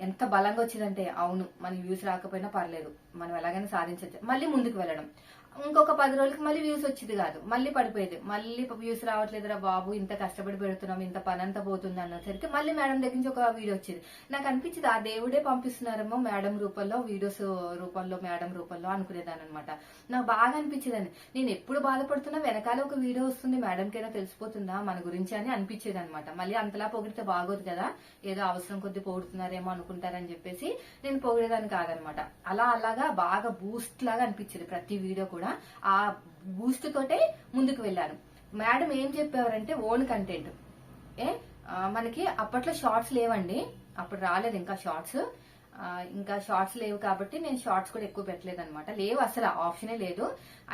ఎంత బలంగా వచ్చేదంటే, అవును మన వ్యూస్ రాకపోయినా పర్లేదు, మనం ఎలాగైనా సాధించవచ్చు, మళ్ళీ ముందుకు వెళ్ళడం. ఇంకొక 10 రోజులకి మళ్ళీ వ్యూస్ వచ్చేది కాదు, మళ్ళీ పడిపోయేది. మళ్ళీ వ్యూస్ రావట్లేదురా బాబు, ఇంత కష్టపడి పెడుతున్నాం, ఇంత పని అంతా పోతుంది అన్నసరికి మళ్ళీ మేడం దగ్గర నుంచి ఒక వీడియో వచ్చేది. నాకు అనిపించింది ఆ దేవుడే పంపిస్తున్నారేమో మేడం రూపంలో, వీడియోస్ రూపంలో, మేడం రూపంలో అనుకునేదాన్ని అనమాట. నాకు బాగా అనిపించేదాన్ని, నేను ఎప్పుడు బాధపడుతున్నా వెనకాల ఒక వీడియో వస్తుంది, మేడంకైనా తెలిసిపోతుందా మన గురించి అని అనిపించేది అనమాట. మళ్ళీ అంతలా పొగిడితే బాగోదు కదా, ఏదో అవసరం కొద్ది పొగుడుతున్నారేమో అనుకుంటారని చెప్పేసి నేను పొగిడేదాన్ని కాదనమాట. అలాగా బాగా బూస్ట్ లాగా అనిపించేది ప్రతి వీడియో కూడా. ఆ బూస్ట్ తోటే ముందుకు వెళ్ళాను. మేడం ఏం చెప్పేవారంటే ఓన్ కంటెంట్. మనకి అప్పట్లో షార్ట్స్ లేవండి, అప్పుడు రాలేదు ఇంకా షార్ట్స్. ఇంకా షార్ట్స్ లేవు కాబట్టి నేను షార్ట్స్ కూడా ఎక్కువ పెట్టలేదు అనమాట. లేవు, అసలు ఆప్షనే లేదు.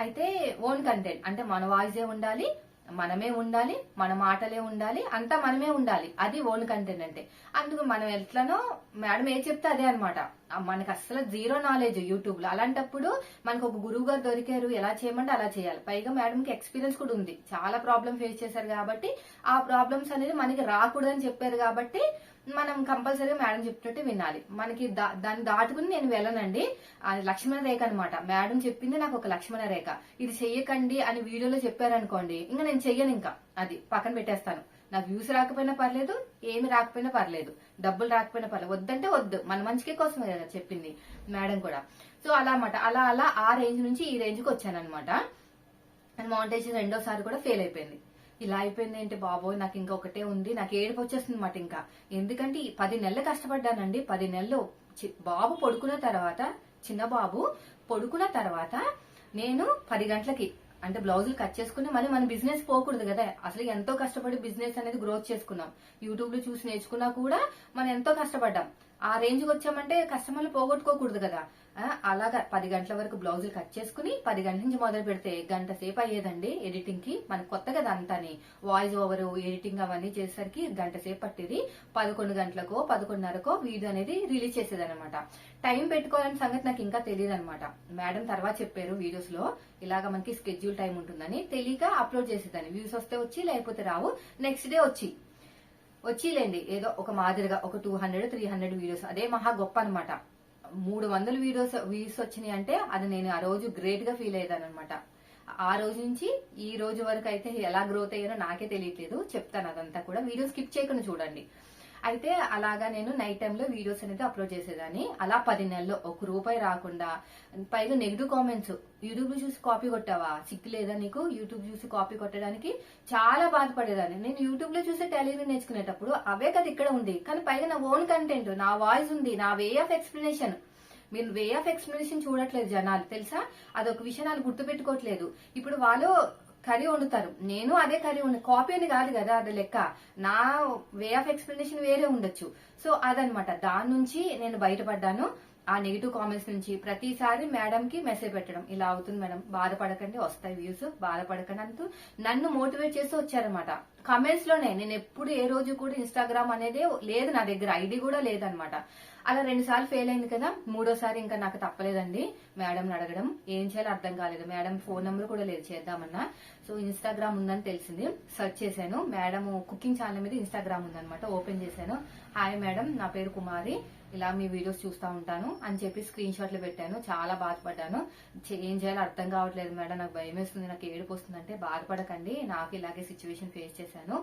అయితే ఓన్ కంటెంట్ అంటే మన వాయిసే ఉండాలి, మనమే ఉండాలి, మన మాటలే ఉండాలి, అంతా మనమే ఉండాలి, అది ఓన్ కంటెంట్ అంటే. అందుకు మనం ఎట్లనో మేడం ఏ చెప్తే అదే అనమాట. మనకు అసలు జీరో నాలెడ్జ్ యూట్యూబ్ లో. అలాంటప్పుడు మనకు ఒక గురువు గారు దొరికారు, ఎలా చేయమంటే అలా చేయాలి. పైగా మేడం కి ఎక్స్పీరియన్స్ కూడా ఉంది, చాలా ప్రాబ్లమ్ ఫేస్ చేశారు కాబట్టి ఆ ప్రాబ్లమ్స్ అనేది మనకి రాకూడదని చెప్పారు కాబట్టి మనం కంపల్సరీగా మేడం చెప్పినట్టు వినాలి. మనకి దాన్ని దాటుకుని నేను వెళ్ళనండి. అది లక్ష్మణ రేఖ అనమాట. మేడం చెప్పింది నాకు ఒక లక్ష్మణ రేఖ. ఇది చెయ్యకండి అని వీడియోలో చెప్పారనుకోండి, ఇంకా నేను చెయ్యను, ఇంకా అది పక్కన పెట్టేస్తాను. నాకు వ్యూస్ రాకపోయినా పర్లేదు, ఏమి రాకపోయినా పర్లేదు, డబ్బులు రాకపోయినా పర్లేదు, వద్దంటే వద్దు, మన మంచికే కోసమే కదా చెప్పింది మేడం కూడా. సో అలా అన్నమాట. అలా ఆ రేంజ్ నుంచి ఈ రేంజ్ కి వచ్చానమాట. మానిటైజేషన్ రెండోసారి కూడా ఫెయిల్ అయిపోయింది. ఇలా అయిపోయింది ఏంటి బాబోయ్, నాకు ఇంకా ఒకటే ఉంది, నాకు ఏడుపు వచ్చేస్తుంది అనమాట ఇంకా. ఎందుకంటే 10 నెలలు కష్టపడ్డానండి. 10 నెలలు బాబు పడుకున్న తర్వాత, చిన్న బాబు పడుకున్న తర్వాత నేను 10 గంటలకి అంటే బ్లౌజులు కట్ చేసుకుని మళ్ళీ మన బిజినెస్ పోకూడదు కదా. అసలు ఎంతో కష్టపడి బిజినెస్ అనేది గ్రోత్ చేసుకున్నాం, యూట్యూబ్ లో చూసి నేర్చుకున్నా కూడా మనం ఎంతో కష్టపడ్డాం. ఆ రేంజ్ కి వచ్చామంటే కస్టమర్లు పోగొట్టుకోకూడదు కదా. అలాగా 10 గంటల వరకు బ్లౌజులు కట్ చేసుకుని 10 గంటల నుంచి మొదలు పెడితే గంట సేపు అయ్యేదండి ఎడిటింగ్ కి. మనకు కొత్త కదా అంతాని, వాయిస్ ఓవర్, ఎడిటింగ్ అవన్నీ చేసేసరికి గంట సేపు పట్టేది. 11 గంటలకో 11:30కో వీడియో అనేది రిలీజ్ చేసేది అనమాట. టైం పెట్టుకోవాలని సంగతి నాకు ఇంకా తెలియదు అనమాట. మేడం తర్వాత చెప్పారు వీడియోస్ లో, ఇలాగా మనకి స్కెడ్యూల్ టైం ఉంటుందని. తెలియక అప్లోడ్ చేసేదాన్ని. వ్యూస్ వస్తే వచ్చి, లేకపోతే రావు. నెక్స్ట్ డే వచ్చిలేండి ఏదో ఒక మాదిరిగా ఒక 200-300 వీడియోస్, అదే మహా గొప్ప అనమాట. 300 వ్యూస్ వచ్చినాయి అంటే అది నేను ఆ రోజు గ్రేట్ గా ఫీల్ అయ్యేదాన్ని అనమాట. ఆ రోజు నుంచి ఈ రోజు వరకు అయితే ఎలా గ్రోత్ అయ్యానో నాకే తెలియట్లేదు. చెప్తాను అదంతా కూడా, వీడియో స్కిప్ చేయకుండా చూడండి. అయితే అలాగా నేను నైట్ టైంలో వీడియోస్ అనేది అప్లోడ్ చేసేదాన్ని. అలా 10 నెలల్లో ₹1 రాకుండా, పైగా నెగిటివ్ కామెంట్స్. యూట్యూబ్ లో చూసి కాపీ కొట్టావా, సిగ్గు లేదా నీకు యూట్యూబ్ చూసి కాపీ కొట్టడానికి, చాలా బాధపడేదాన్ని. నేను యూట్యూబ్ లో చూసి టెలివిజన్ నేర్చుకునేటప్పుడు అవే కదా ఇక్కడ ఉంది, కానీ పైగా నా ఓన్ కంటెంట్, నా వాయిస్ ఉంది, నా వే ఆఫ్ ఎక్స్ప్లెనేషన్. మీరు వే ఆఫ్ ఎక్స్ప్లెనేషన్ చూడట్లేదు జనాలు, తెలుసా? అదొక విషయం వాళ్ళు గుర్తుపెట్టుకోవట్లేదు. ఇప్పుడు వాళ్ళు కర్రీ వండుతారు, నేను అదే కర్రీ కాపీ అని కాదు కదా అది లెక్క. నా వే ఆఫ్ ఎక్స్ప్లెనేషన్ వేరే ఉండొచ్చు. సో అదనమాట, దాని నుంచి నేను బయటపడ్డాను. ఆ నెగిటివ్ కామెంట్స్ నుంచి ప్రతిసారి మేడం కి మెసేజ్ పెట్టడం, ఇలా అవుతుంది మేడం, బాధపడకండి, వస్తాయి వ్యూస్, బాధపడకండి అంటూ నన్ను మోటివేట్ చేస్తూ వచ్చారనమాట. కమెంట్స్ లోనే. నేను ఎప్పుడు ఏ రోజు కూడా ఇన్స్టాగ్రామ్ అనేది లేదు, నా దగ్గర ఐడి కూడా లేదనమాట. అలా 2 సార్లు ఫెయిల్ అయింది కదా, 3ఓసారి ఇంకా నాకు తప్పలేదండి మేడం అడగడం. ఏం చేయాలో అర్థం కాలేదు. మేడం ఫోన్ నెంబర్ కూడా లేదు చేద్దామన్నా. సో ఇన్స్టాగ్రామ్ ఉందని తెలిసింది, సెర్చ్ చేశాను. మేడం కుకింగ్ ఛానల్ మీద ఇన్స్టాగ్రామ్ ఉందనమాట, ఓపెన్ చేశాను. హాయ్ మేడం, నా పేరు కుమారి, ఇలా మీ వీడియోస్ చూస్తూ ఉంటాను అని చెప్పి స్క్రీన్ షాట్లు పెట్టాను. చాలా బాధపడ్డాను. ఏం చేయాలో అర్థం కావట్లేదు మేడం, నాకు భయం వేస్తుంది, నాకు ఏడుపు వస్తుంది అంటే, బాధపడకండి, నాకు ఇలాగే సిచ్యువేషన్ ఫేస్ చేశాను,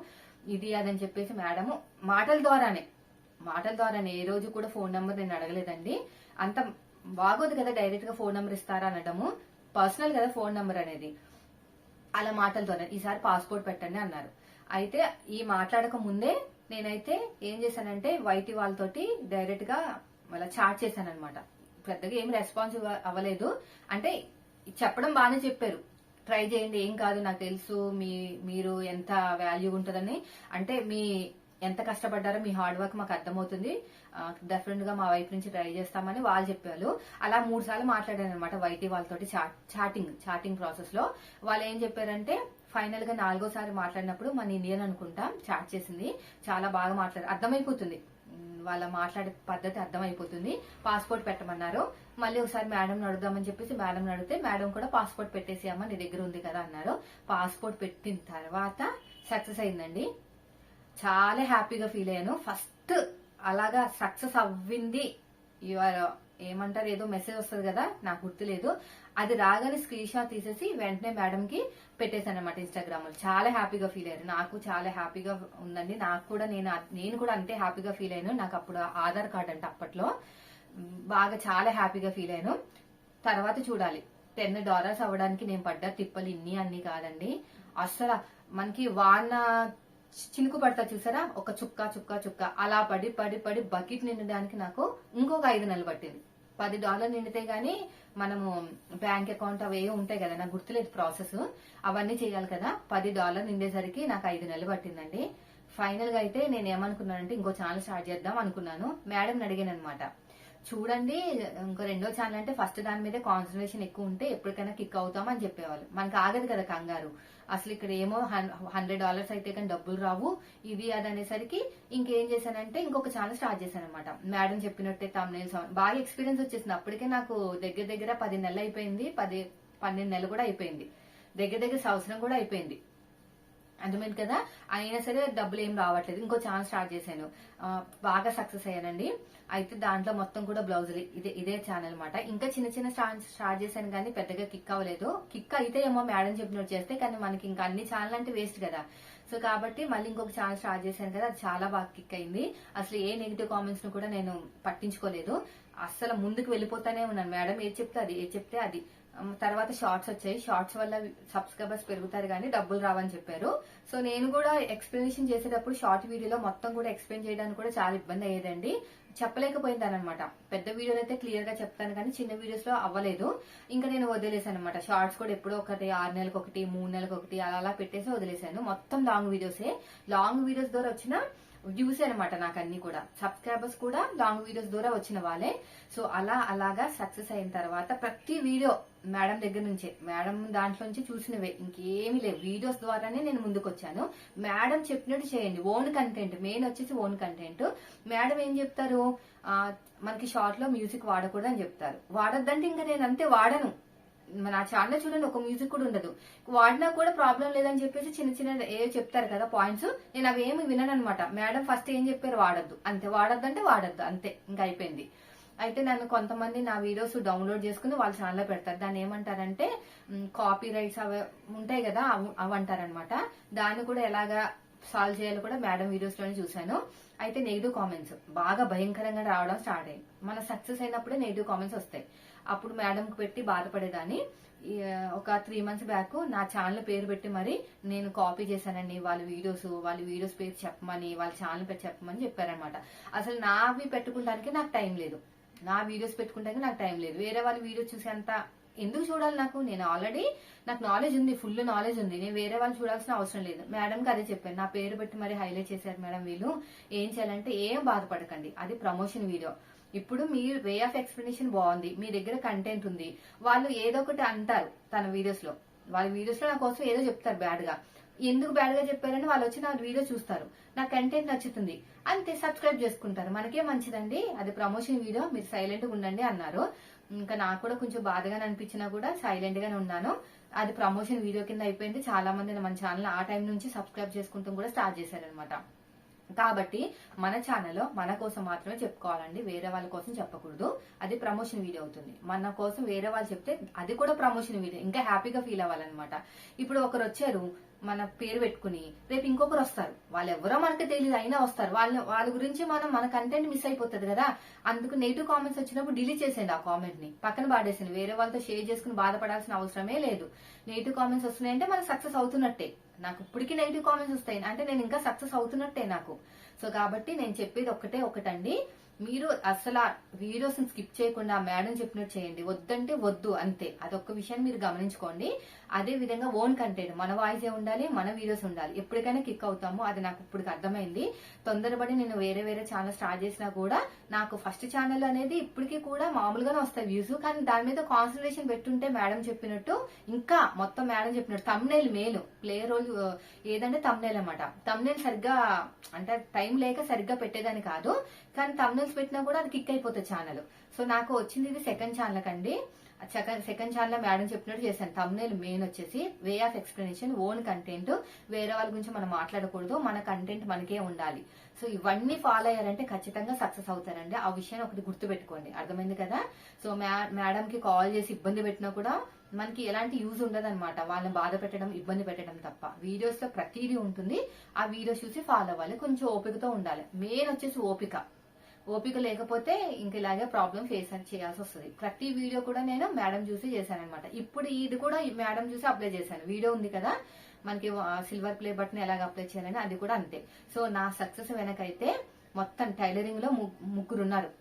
ఇది అదని చెప్పేసి మేడం మాటల ద్వారానే ఏ రోజు కూడా ఫోన్ నెంబర్ నేను అడగలేదండి. అంత బాగోదు కదా డైరెక్ట్ గా ఫోన్ నెంబర్ ఇస్తారా అనడము, పర్సనల్ కదా ఫోన్ నెంబర్ అనేది. అలా మాటలతోనే ఈసారి పాస్పోర్ట్ పెట్టండి అన్నారు. అయితే ఈ మాట్లాడక ముందే నేనైతే ఏం చేశానంటే వైటీ వాళ్ళతోటి డైరెక్ట్ గా అలా చాట్ చేశాను అనమాట. పెద్దగా ఏం రెస్పాన్స్ అవ్వలేదు. అంటే చెప్పడం బాగానే చెప్పారు, ట్రై చేయండి, ఏం కాదు, నాకు తెలుసు మీరు ఎంత వాల్యూ ఉంటుందని, అంటే మీ ఎంత కష్టపడ్డారో, మీ హార్డ్ వర్క్ మాకు అర్థమవుతుంది, డెఫినెట్ గా మా వైపు నుంచి ట్రై చేస్తామని వాళ్ళు చెప్పారు. అలా 3 సార్లు మాట్లాడాను అనమాట వైటీ వాళ్ళతోటి చాటింగ్ ప్రాసెస్ లో. వాళ్ళు ఏం చెప్పారంటే, ఫైనల్ గా 4ఓసారి మాట్లాడినప్పుడు మన ఇండియన్ అనుకుంటా చాట్ చేసింది, చాలా బాగా అర్థమైపోతుంది, వాళ్ళ మాట్లాడే పద్ధతి అర్థమైపోతుంది. పాస్పోర్ట్ పెట్టమన్నారు. మళ్ళీ ఒకసారి మేడం అడుగుదామని చెప్పేసి మేడం అడిగితే, మేడం కూడా పాస్పోర్ట్ పెట్టేసి అమ్మ నీ దగ్గర ఉంది కదా అన్నారు. పాస్పోర్ట్ పెట్టిన తర్వాత సక్సెస్ అయిందండి. చాలా హ్యాపీగా ఫీల్ అయ్యాను. ఫస్ట్ అలాగా సక్సెస్ అవ్వింది, ఏమంటారు, ఏదో మెసేజ్ వస్తుంది కదా, నాకు గుర్తులేదు, అది రాగానే స్క్రీన్ షాట్ తీసేసి వెంటనే మేడం కి పెట్టేశాను అనమాట ఇన్స్టాగ్రామ్ లో. చాలా హ్యాపీగా ఫీల్ అయ్యారు. నాకు చాలా హ్యాపీగా ఉందండి. నాకు కూడా నేను కూడా అంతే హ్యాపీగా ఫీల్ అయ్యాను. నాకు అప్పుడు ఆధార్ కార్డ్ అంటే అప్పట్లో బాగా చాలా హ్యాపీగా ఫీల్ అయ్యాను. తర్వాత చూడాలి, $10 అవ్వడానికి నేను పడ్డ తిప్పలు ఇన్ని అన్ని కాదండి. అస్సలు మనకి వాన చినుకు పడతా చూసారా, ఒక చుక్క చుక్క చుక్క అలా పడి పడి పడి బకెట్ నిండడానికి నాకు ఇంకొక 5 నెలలు పట్టింది. $10 నిండితే గానీ మనము బ్యాంక్ అకౌంట్ అవి ఉంటాయి కదా, నాకు గుర్తులేదు ప్రాసెస్, అవన్నీ చేయాలి కదా. $10 నిండేసరికి నాకు 5 నెలలు పట్టిందండి. ఫైనల్ గా అయితే నేను ఏమనుకున్నానంటే, ఇంకో ఛానల్ స్టార్ట్ చేద్దాం అనుకున్నాను. మేడం అడిగాను అనమాట, చూడండి ఇంకో 2వ ఛానల్ అంటే ఫస్ట్ దాని మీదే కాన్సన్ట్రేషన్ ఎక్కువ ఉంటే ఎప్పటికైనా కిక్ అవుతామని చెప్పేవాళ్ళు. మనకు ఆగదు కదా కంగారు. అసలు ఇక్కడ ఏమో $100 అయితే కానీ డబ్బులు రావు, ఇది అది అనేసరికి ఇంకేం చేశానంటే ఇంకొక ఛానల్ స్టార్ట్ చేశాను అనమాట. మేడం చెప్పినట్టే thumbnails బాగా ఎక్స్పీరియన్స్ వచ్చేసింది. అప్పటికే నాకు దగ్గర 10 నెలలు అయిపోయింది, 12 నెలలు కూడా అయిపోయింది, దగ్గర సంవత్సరం కూడా అయిపోయింది. అర్థమైంది కదా. అయినా సరే డబ్బులు ఏం రావట్లేదు. ఇంకో ఛానల్ స్టార్ట్ చేశాను, బాగా సక్సెస్ అయ్యానండి. అయితే దాంట్లో మొత్తం కూడా బ్లౌజులు, ఇదే ఛానల్ అనమాట. ఇంకా చిన్న స్టార్ట్ చేశాను కానీ పెద్దగా కిక్ అవ్వలేదు. కిక్ అయితే ఏమో మేడం చెప్పినట్టు చేస్తే, కానీ మనకి ఇంకా అన్ని ఛానల్ అంటే వేస్ట్ కదా. సో కాబట్టి మళ్ళీ ఇంకొక ఛానల్ స్టార్ట్ చేశాను కదా, అది చాలా బాగా కిక్ అయింది. అసలు ఏ నెగిటివ్ కామెంట్స్ ను కూడా నేను పట్టించుకోలేదు. అసలు ముందుకు వెళ్ళిపోతానే ఉన్నాను. మేడం ఏది చెప్తే అది. తర్వాత షార్ట్స్ వచ్చాయి. షార్ట్స్ వల్ల సబ్స్క్రైబర్స్ పెరుగుతారు కానీ డబ్బులు రావని చెప్పారు. సో నేను కూడా ఎక్స్ప్లెనేషన్ చేసేటప్పుడు షార్ట్ వీడియోలో మొత్తం కూడా ఎక్స్ప్లెయిన్ చేయడానికి కూడా చాలా ఇబ్బంది అయ్యేదండి, చెప్పలేకపోయిందాను అనమాట. పెద్ద వీడియోలు అయితే క్లియర్ గా చెప్తాను కానీ చిన్న వీడియోస్ లో అవ్వలేదు. ఇంకా నేను వదిలేసాను అనమాట. షార్ట్స్ కూడా ఎప్పుడో ఒకటి 6 నెలలకు ఒకటి 3 నెలలకు ఒకటి అలా పెట్టేసి వదిలేసాను. మొత్తం లాంగ్ వీడియోస్ ద్వారా వచ్చిన వ్యూస్ అనమాట. నాకు అన్ని కూడా సబ్స్క్రైబర్స్ కూడా లాంగ్ వీడియోస్ ద్వారా వచ్చిన వాళ్ళే. సో అలాగా సక్సెస్ అయిన తర్వాత ప్రతి వీడియో మేడం దగ్గర నుంచే, మేడం దాంట్లో నుంచి చూసినవే, ఇంకేమీ లేవు. వీడియోస్ ద్వారానే నేను ముందుకు వచ్చాను. మేడం చెప్పినట్టు చేయండి, ఓన్ కంటెంట్, మెయిన్ వచ్చేసి ఓన్ కంటెంట్. మేడం ఏం చెప్తారు, మనకి షార్ట్ లో మ్యూజిక్ వాడకూడదు అని చెప్తారు. వాడొద్దంటే ఇంకా నేను అంతే వాడను. నా ఛానల్ చూడండి, ఒక మ్యూజిక్ కూడా ఉండదు. వాడినా కూడా ప్రాబ్లం లేదని చెప్పేసి చిన్న ఏ చెప్తారు కదా పాయింట్స్, నేను అవి ఏమి వినను అనమాట. మేడం ఫస్ట్ ఏం చెప్పారు, వాడద్దు అంతే, వాడొద్దంటే వాడద్దు అంతే, ఇంకా అయిపోయింది. అయితే నన్ను కొంతమంది నా వీడియోస్ డౌన్లోడ్ చేసుకుని వాళ్ళ ఛానల్లో పెడతారు. దాన్ని ఏమంటారంటే కాపీ రైట్స్ అవి ఉంటాయి కదా, అవి అంటారనమాట. దాన్ని కూడా ఎలాగా సాల్వ్ చేయాలో కూడా మేడం వీడియోస్ లోనే చూశాను. అయితే నెగిటివ్ కామెంట్స్ బాగా భయంకరంగా రావడం స్టార్ట్ అయ్యింది. మన సక్సెస్ అయినప్పుడే నెగిటివ్ కామెంట్స్ వస్తాయి. అప్పుడు మేడం కు పెట్టి బాధపడేదాన్ని. ఒక 3 months బ్యాక్ నా ఛానల్ పేరు పెట్టి మరి నేను కాపీ చేశానండి వాళ్ళ వీడియోస్ పేరు చెప్పమని, వాళ్ళ ఛానల్ పేరు చెప్పమని చెప్పారనమాట. అసలు నావి పెట్టుకోవడానికి నాకు టైం లేదు, నా వీడియోస్ పెట్టుకుంటానికి నాకు టైం లేదు. వేరే వాళ్ళ వీడియోస్ చూసేంత ఎందుకు చూడాలి? నాకు ఆల్రెడీ నాకు నాలెడ్జ్ ఉంది, ఫుల్ నాలెడ్జ్ ఉంది. నేను వేరే వాళ్ళు చూడాల్సిన అవసరం లేదు. మేడంకి అదే చెప్పాను, నా పేరు పెట్టి మరి హైలైట్ చేశారు మేడం వీళ్ళు, ఏం చేయాలంటే ఏం బాధపడకండి, అది ప్రమోషన్ వీడియో. ఇప్పుడు మీ వే ఆఫ్ ఎక్స్ప్లెనేషన్ బాగుంది, మీ దగ్గర కంటెంట్ ఉంది, వాళ్ళు ఏదో ఒకటి అంటారు తన వీడియోస్ లో, వాళ్ళ వీడియోస్ లో నా కోసం ఏదో చెప్తారు బ్యాడ్ గా. ఎందుకు బ్యాడ్ గా చెప్పారని వాళ్ళు వచ్చి నా వీడియో చూస్తారు, నా కంటెంట్ నచ్చుతుంది అంతే, సబ్స్క్రైబ్ చేసుకుంటారు, మనకే మంచిదండి, అది ప్రమోషన్ వీడియో, మీరు సైలెంట్ గా ఉండండి అన్నారు. ఇంకా నాకు కూడా కొంచెం బాధగానే అనిపించినా కూడా సైలెంట్ గానే ఉన్నాను. అది ప్రమోషన్ వీడియో కింద అయిపోయింది. చాలా మంది మన ఛానల్ ఆ టైం నుంచి సబ్స్క్రైబ్ చేసుకుంటూ కూడా స్టార్ట్ చేశారనమాట. కాబట్టి మన ఛానల్లో మన కోసం మాత్రమే చెప్పుకోవాలండి, వేరే వాళ్ళ కోసం చెప్పకూడదు. అది ప్రమోషన్ వీడియో అవుతుంది. మన కోసం వేరే వాళ్ళు చెప్తే అది కూడా ప్రమోషన్ వీడియో, ఇంకా హ్యాపీగా ఫీల్ అవ్వాలన్నమాట. ఇప్పుడు ఒకరు వచ్చారు మన పేరు పెట్టుకుని, రేపు ఇంకొకరు వస్తారు, వాళ్ళు ఎవరో మనకి తెలియదు అయినా వస్తారు, వాళ్ళ గురించి మన కంటెంట్ మిస్ అయిపోతుంది కదా. అందుకు నెగిటివ్ కామెంట్స్ వచ్చినప్పుడు డిలీట్ చేసేయండి, ఆ కామెంట్ ని పక్కన పాడేసింది, వేరే వాళ్ళతో షేర్ చేసుకుని బాధపడాల్సిన అవసరమే లేదు. నెగిటివ్ కామెంట్స్ వస్తున్నాయంటే మనకు సక్సెస్ అవుతున్నట్టే. నాకు ఇప్పటికీ నెగిటివ్ కామెంట్స్ వస్తాయి అంటే నేను ఇంకా సక్సెస్ అవుతున్నట్టే నాకు. సో కాబట్టి నేను చెప్పేది ఒకటండి, మీరు అసలు వీడియోస్ స్కిప్ చేయకుండా మేడం చెప్పినట్టు చేయండి, వద్దంటే వద్దు అంతే. అదొక్క విషయాన్ని మీరు గమనించుకోండి. అదే విధంగా ఓన్ కంటెంట్, మన వాయిస్ ఏ ఉండాలి, మన వీడియోస్ ఉండాలి. ఎప్పటికైనా కిక్ అవుతాము, అది నాకు ఇప్పుడు అర్థమైంది. తొందరపడి నేను వేరే ఛానల్ స్టార్ట్ చేసినా కూడా నాకు ఫస్ట్ ఛానల్ అనేది ఇప్పటికీ కూడా మామూలుగానే వస్తాయి వ్యూస్, కానీ దాని మీద కాన్సన్ట్రేషన్ పెట్టుంటే మేడం చెప్పినట్టు, ఇంకా మొత్తం మేడం చెప్పినట్టు తమ్నైల్ మేలు ప్లే రోల్ ఏదంటే తమ్నైల్ అనమాట. తమ్నైల్ సరిగ్గా అంటే టైం లేక సరిగ్గా పెట్టేదని కాదు, కానీ తమ్నైల్స్ పెట్టినా కూడా అది కిక్ అయిపోతుంది ఛానల్. సో నాకు వచ్చింది ఇది సెకండ్ ఛానల్ కండి. సెకండ్ ఛానల్ మేడం చెప్పినట్టు చేశాను. తమ్నైల్ మెయిన్ వచ్చేసి way of explanation, own content, వేరే వాళ్ళ గురించి మనం మాట్లాడకూడదు, మన కంటెంట్ మనకే ఉండాలి. సో ఇవన్నీ ఫాలో అయ్యారంటే ఖచ్చితంగా సక్సెస్ అవుతారండి. ఆ విషయాన్ని ఒకటి గుర్తు పెట్టుకోండి, అర్థమైంది కదా. సో మేడం కి కాల్ చేసి ఇబ్బంది పెట్టినా కూడా మనకి ఎలాంటి యూజ్ ఉండదు అనమాట, వాళ్ళని బాధ పెట్టడం, ఇబ్బంది పెట్టడం తప్ప. వీడియోస్ లో ప్రతిదీ ఉంటుంది, ఆ వీడియోస్ చూసి ఫాలో అవ్వాలి, కొంచెం ఓపికతో ఉండాలి. మెయిన్ వచ్చేసి ఓపిక లేకపోతే ఇంక ఇలాగే ప్రాబ్లం ఫేస్ చేయాల్సి వస్తుంది. ప్రతి వీడియో కూడా నేను మేడం చూసి చేశాను అనమాట. ఇప్పుడు ఇది కూడా మేడం చూసి అప్లై చేశాను. వీడియో ఉంది కదా మనకి సిల్వర్ ప్లే బటన్ ఎలాగ అప్లై చేయాలని, అది కూడా అంతే. సో నా సక్సెస్ వెనకైతే మొత్తం టైలరింగ్ లో ముగ్గురు ఉన్నారు.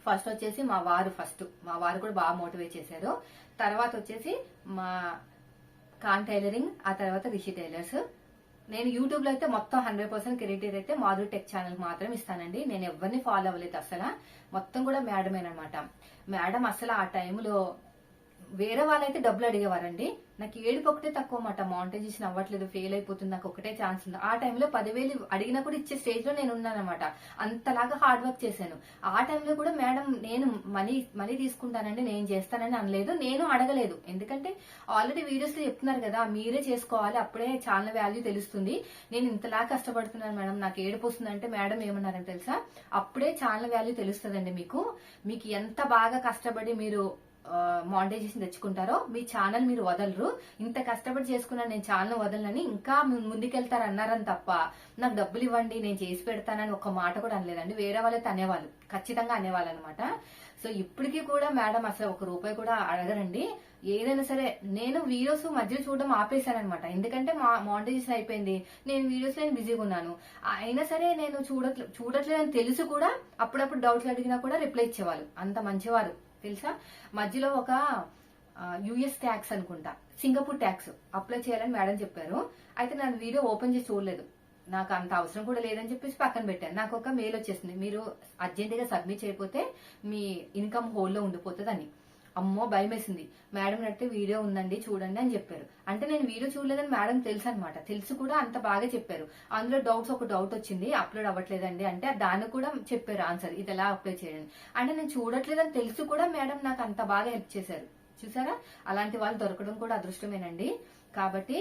ఫస్ట్ వచ్చేసి మా వారు కూడా బాగా మోటివేట్ చేశారు. తర్వాత వచ్చేసి మా కాన్ టైలరింగ్, ఆ తర్వాత రిషి టైలర్స్. నేను యూట్యూబ్ లో అయితే మొత్తం 100% క్రెడిట్ అయితే మాధురి టెక్ ఛానల్ మాత్రం ఇస్తానండి. నేను ఎవరిని ఫాలో అవ్వలేదు అసలు, మొత్తం కూడా మేడమేనమాట. మేడం అసలు ఆ టైంలో వేరే వాళ్ళైతే డబ్బులు అడిగేవారండి, నాకు ఏడుపు ఒకటే తక్కువ మాట, మానిటైజేషన్ అవ్వట్లేదు, ఫెయిల్ అయిపోతుంది, నాకు ఒకటే ఛాన్స్ ఉంది. ఆ టైంలో 10,000 అడిగినా కూడా ఇచ్చే స్టేజ్ లో నేను ఉన్నానమాట. అంతలాగా హార్డ్ వర్క్ చేశాను. ఆ టైంలో కూడా మేడం నేను మనీ తీసుకుంటానండి, నేను చేస్తానని అనలేదు, నేను అడగలేదు. ఎందుకంటే ఆల్రెడీ వీడియోస్ లో చెప్తున్నారు కదా, మీరే చేసుకోవాలి, అప్పుడే ఛానల్ వాల్యూ తెలుస్తుంది. నేను ఇంతలా కష్టపడుతున్నాను మేడం, నాకు ఏడుపు వస్తుంది అంటే మేడం ఏమన్నారంటే తెలుసా, అప్పుడే ఛానల్ వాల్యూ తెలుస్తుందండి మీకు ఎంత బాగా కష్టపడి మీరు మానిటైజేషన్ తెచ్చుకుంటారో మీ ఛానల్ మీరు వదలరు. ఇంత కష్టపడి చేసుకున్నాను నేను ఛానల్ వదలని ఇంకా ముందుకెళ్తారు అన్నారని తప్ప నాకు డబ్బులు ఇవ్వండి నేను చేసి పెడతానని ఒక మాట కూడా అనలేదండి. వేరే వాళ్ళైతే అనేవాళ్ళు, ఖచ్చితంగా అనేవాళ్ళు అనమాట. సో ఇప్పటికీ కూడా మేడం అసలు 1 రూపాయి కూడా అడగరండి. ఏదైనా సరే నేను వీడియోస్ మధ్యలో చూడడం ఆపేశాను అనమాట, ఎందుకంటే మానిటైజేషన్ అయిపోయింది, నేను వీడియోస్ లో బిజీగా ఉన్నాను. అయినా సరే నేను చూడట్లేదని తెలుసు కూడా అప్పుడప్పుడు డౌట్స్ అడిగినా కూడా రిప్లై ఇచ్చేవాళ్ళు, అంత మంచివారు తెలుసా. మధ్యలో ఒక యుఎస్ ట్యాక్స్ అనుకుంటా, సింగపూర్ ట్యాక్స్ అప్లై చేయాలని మేడం చెప్పారు. అయితే నేను వీడియో ఓపెన్ చేసి చూడలేదు, నాకు అంత అవసరం కూడా లేదని చెప్పేసి పక్కన పెట్టాను. నాకు ఒక మెయిల్ వచ్చేసింది, మీరు అర్జెంట్ గా సబ్మిట్ చేయకపోతే మీ ఇన్కమ్ హోల్డ్ లో ఉండిపోతుంది అని. అమ్మో భయం వేసింది. మేడం నడితే వీడియో ఉందండి చూడండి అని చెప్పారు. అంటే నేను వీడియో చూడలేదని మేడం తెలుసు అనమాట, తెలుసు కూడా అంత బాగా చెప్పారు. అందులో ఒక డౌట్ వచ్చింది, అప్లోడ్ అవ్వట్లేదండి అంటే దానికి కూడా చెప్పారు ఆన్సర్, ఇది ఎలా అప్లై చేయండి అంటే. నేను చూడట్లేదని తెలుసు కూడా మేడం నాకు అంత బాగా హెల్ప్ చేశారు. చూసారా, అలాంటి వాళ్ళు దొరకడం కూడా అదృష్టమేనండి. కాబట్టి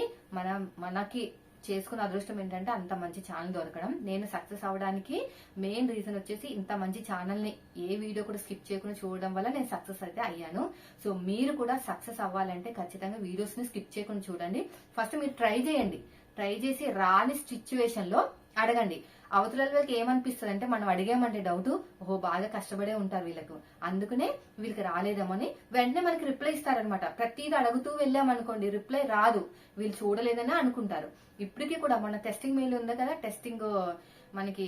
మనకి చేసుకున్న అదృష్టం ఏంటంటే అంత మంచి ఛానల్ దొరకడం. నేను సక్సెస్ అవడానికి మెయిన్ రీజన్ వచ్చేసి ఇంత మంచి ఛానల్ ని ఏ వీడియో కూడా స్కిప్ చేయకుండా చూడడం వల్ల నేను సక్సెస్ అయితే అయ్యాను. సో మీరు కూడా సక్సెస్ అవ్వాలంటే ఖచ్చితంగా వీడియోస్ ని స్కిప్ చేయకుండా చూడండి. ఫస్ట్ మీరు ట్రై చేయండి, ట్రై చేసి రాని సిచ్యువేషన్ లో అడగండి. అవతల వాళ్ళకి ఏమనిపిస్తుంది అంటే మనం అడిగామంటే డౌట్, ఓహో బాగా కష్టపడే ఉంటారు వీళ్ళకు, అందుకనే వీళ్ళకి రాలేదేమని వెంటనే మనకి రిప్లై ఇస్తారనమాట. ప్రతిదీ అడుగుతూ వెళ్ళామనుకోండి రిప్లై రాదు, వీళ్ళు చూడలేదని అనుకుంటారు. ఇప్పటికీ కూడా మన టెస్టింగ్ మెయిల్ ఉంది కదా, టెస్టింగ్ మనకి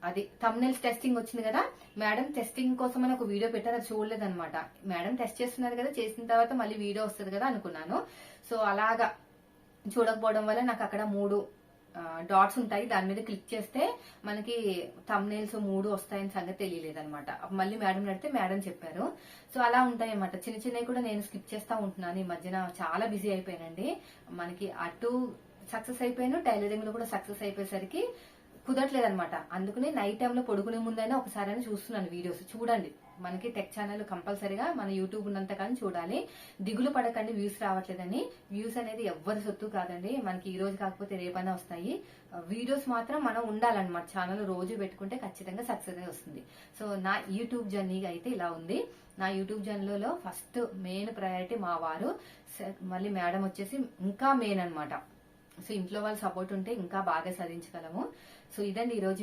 అది థంబ్నెయిల్స్ టెస్టింగ్ వచ్చింది కదా, మేడం టెస్టింగ్ కోసం అని ఒక వీడియో పెట్టారు, అది చూడలేదన్నమాట. మేడం టెస్ట్ చేస్తున్నారు కదా, చేసిన తర్వాత మళ్ళీ వీడియో వస్తుంది కదా అనుకున్నాను. సో అలాగా చూడకపోవడం వల్ల నాకు అక్కడ 3 డాట్స్ ఉంటాయి, దాని మీద క్లిక్ చేస్తే మనకి థంబ్నెయిల్స్ 3 వస్తాయని సంగతి తెలియలేదన్నమాట. మళ్ళీ మేడం అడిగితే మేడం చెప్పారు. సో అలా ఉంటాయి అన్నమాట. చిన్న చిన్నవి కూడా నేను స్కిప్ చేస్తా ఉంటున్నాను. ఈ మధ్యన చాలా బిజీ అయిపోయానండి. మనకి అటు సక్సెస్ అయిపోయాను, టైలరింగ్ లో కూడా సక్సెస్ అయిపోయేసరికి కుదరట్లేదనమాట. అందుకని నైట్ టైంలో పడుకునే ముందైనా ఒకసారి చూస్తున్నాను వీడియోస్. చూడండి, మనకి టెక్ ఛానల్ కంపల్సరీగా మన యూట్యూబ్ ఉన్నంత కానీ చూడాలి. దిగులు పడకండి వ్యూస్ రావట్లేదని. వ్యూస్ అనేది ఎవ్వరి సొత్తు కాదండి, మనకి ఈ రోజు కాకపోతే రేపైనా వస్తాయి. వీడియోస్ మాత్రం మనం ఉండాలన్నమాట. ఛానల్ రోజు పెట్టుకుంటే ఖచ్చితంగా సక్సెస్ వస్తుంది. సో నా యూట్యూబ్ జర్నీ అయితే ఇలా ఉంది. నా యూట్యూబ్ జర్నీలో ఫస్ట్ మెయిన్ ప్రయారిటీ మా వారు, మళ్ళీ మేడం వచ్చేసి ఇంకా మెయిన్ అనమాట. సో ఇంట్లో వాళ్ళ సపోర్ట్ ఉంటే ఇంకా బాగా సాధించగలము. సో ఇదండి ఈ రోజు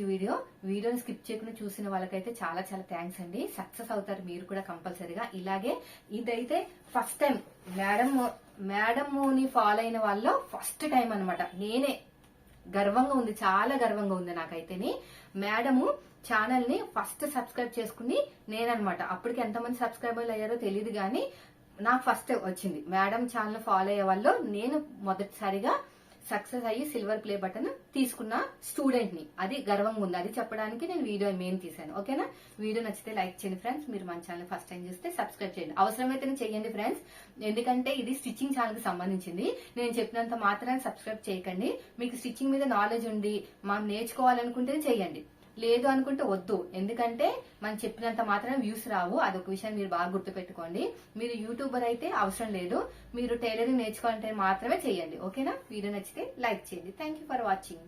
వీడియోని స్కిప్ చేయకుండా చూసిన వాళ్ళకైతే చాలా చాలా థ్యాంక్స్ అండి. సక్సెస్ అవుతారు మీరు కూడా కంపల్సరీగా. ఇలాగే ఇదైతే ఫస్ట్ టైం మేడమ్ని ఫాలో అయిన వాళ్ళలో ఫస్ట్ టైం అనమాట. నేనే గర్వంగా ఉంది, చాలా గర్వంగా ఉంది నాకైతేని. మేడము ఛానల్ ని ఫస్ట్ సబ్స్క్రైబ్ చేసుకుని నేననమాట. అప్పటికి ఎంతమంది సబ్స్క్రైబర్లు అయ్యారో తెలియదు కానీ నాకు ఫస్ట్ వచ్చింది. మేడం ఛానల్ ఫాలో అయ్యే వాళ్ళు నేను మొదటిసారిగా సక్సెస్ అయ్యి సిల్వర్ ప్లే బటన్ తీసుకున్న స్టూడెంట్ ని. అది గర్వంగా ఉంది, అది చెప్పడానికి నేను వీడియో మెయిన్ తీసాను. ఓకేనా? వీడియో నచ్చితే లైక్ చేయండి ఫ్రెండ్స్. మీరు మన ఛానల్ ఫస్ట్ టైం చూస్తే సబ్స్క్రైబ్ చేయండి, అవసరమైతే చేయండి ఫ్రెండ్స్. ఎందుకంటే ఇది స్టిచ్చింగ్ ఛానల్ కి సంబంధించింది. నేను చెప్పినంత మాత్రాన్ని సబ్స్క్రైబ్ చేయకండి. మీకు స్టిచ్చింగ్ మీద నాలెడ్జ్ ఉండి మనం నేర్చుకోవాలనుకుంటే చేయండి, లేదు అనుకుంటే వద్దు. ఎందుకంటే మనం చెప్పినంత మాత్రం వ్యూస్ రావు, అదొక విషయం మీరు బాగా గుర్తుపెట్టుకోండి. మీరు యూట్యూబర్ అయితే అవసరం లేదు, మీరు టైలరింగ్ నేర్చుకోవాలంటే మాత్రమే చేయండి. ఓకేనా? వీడియో నచ్చితే లైక్ చేయండి. Thank for watching.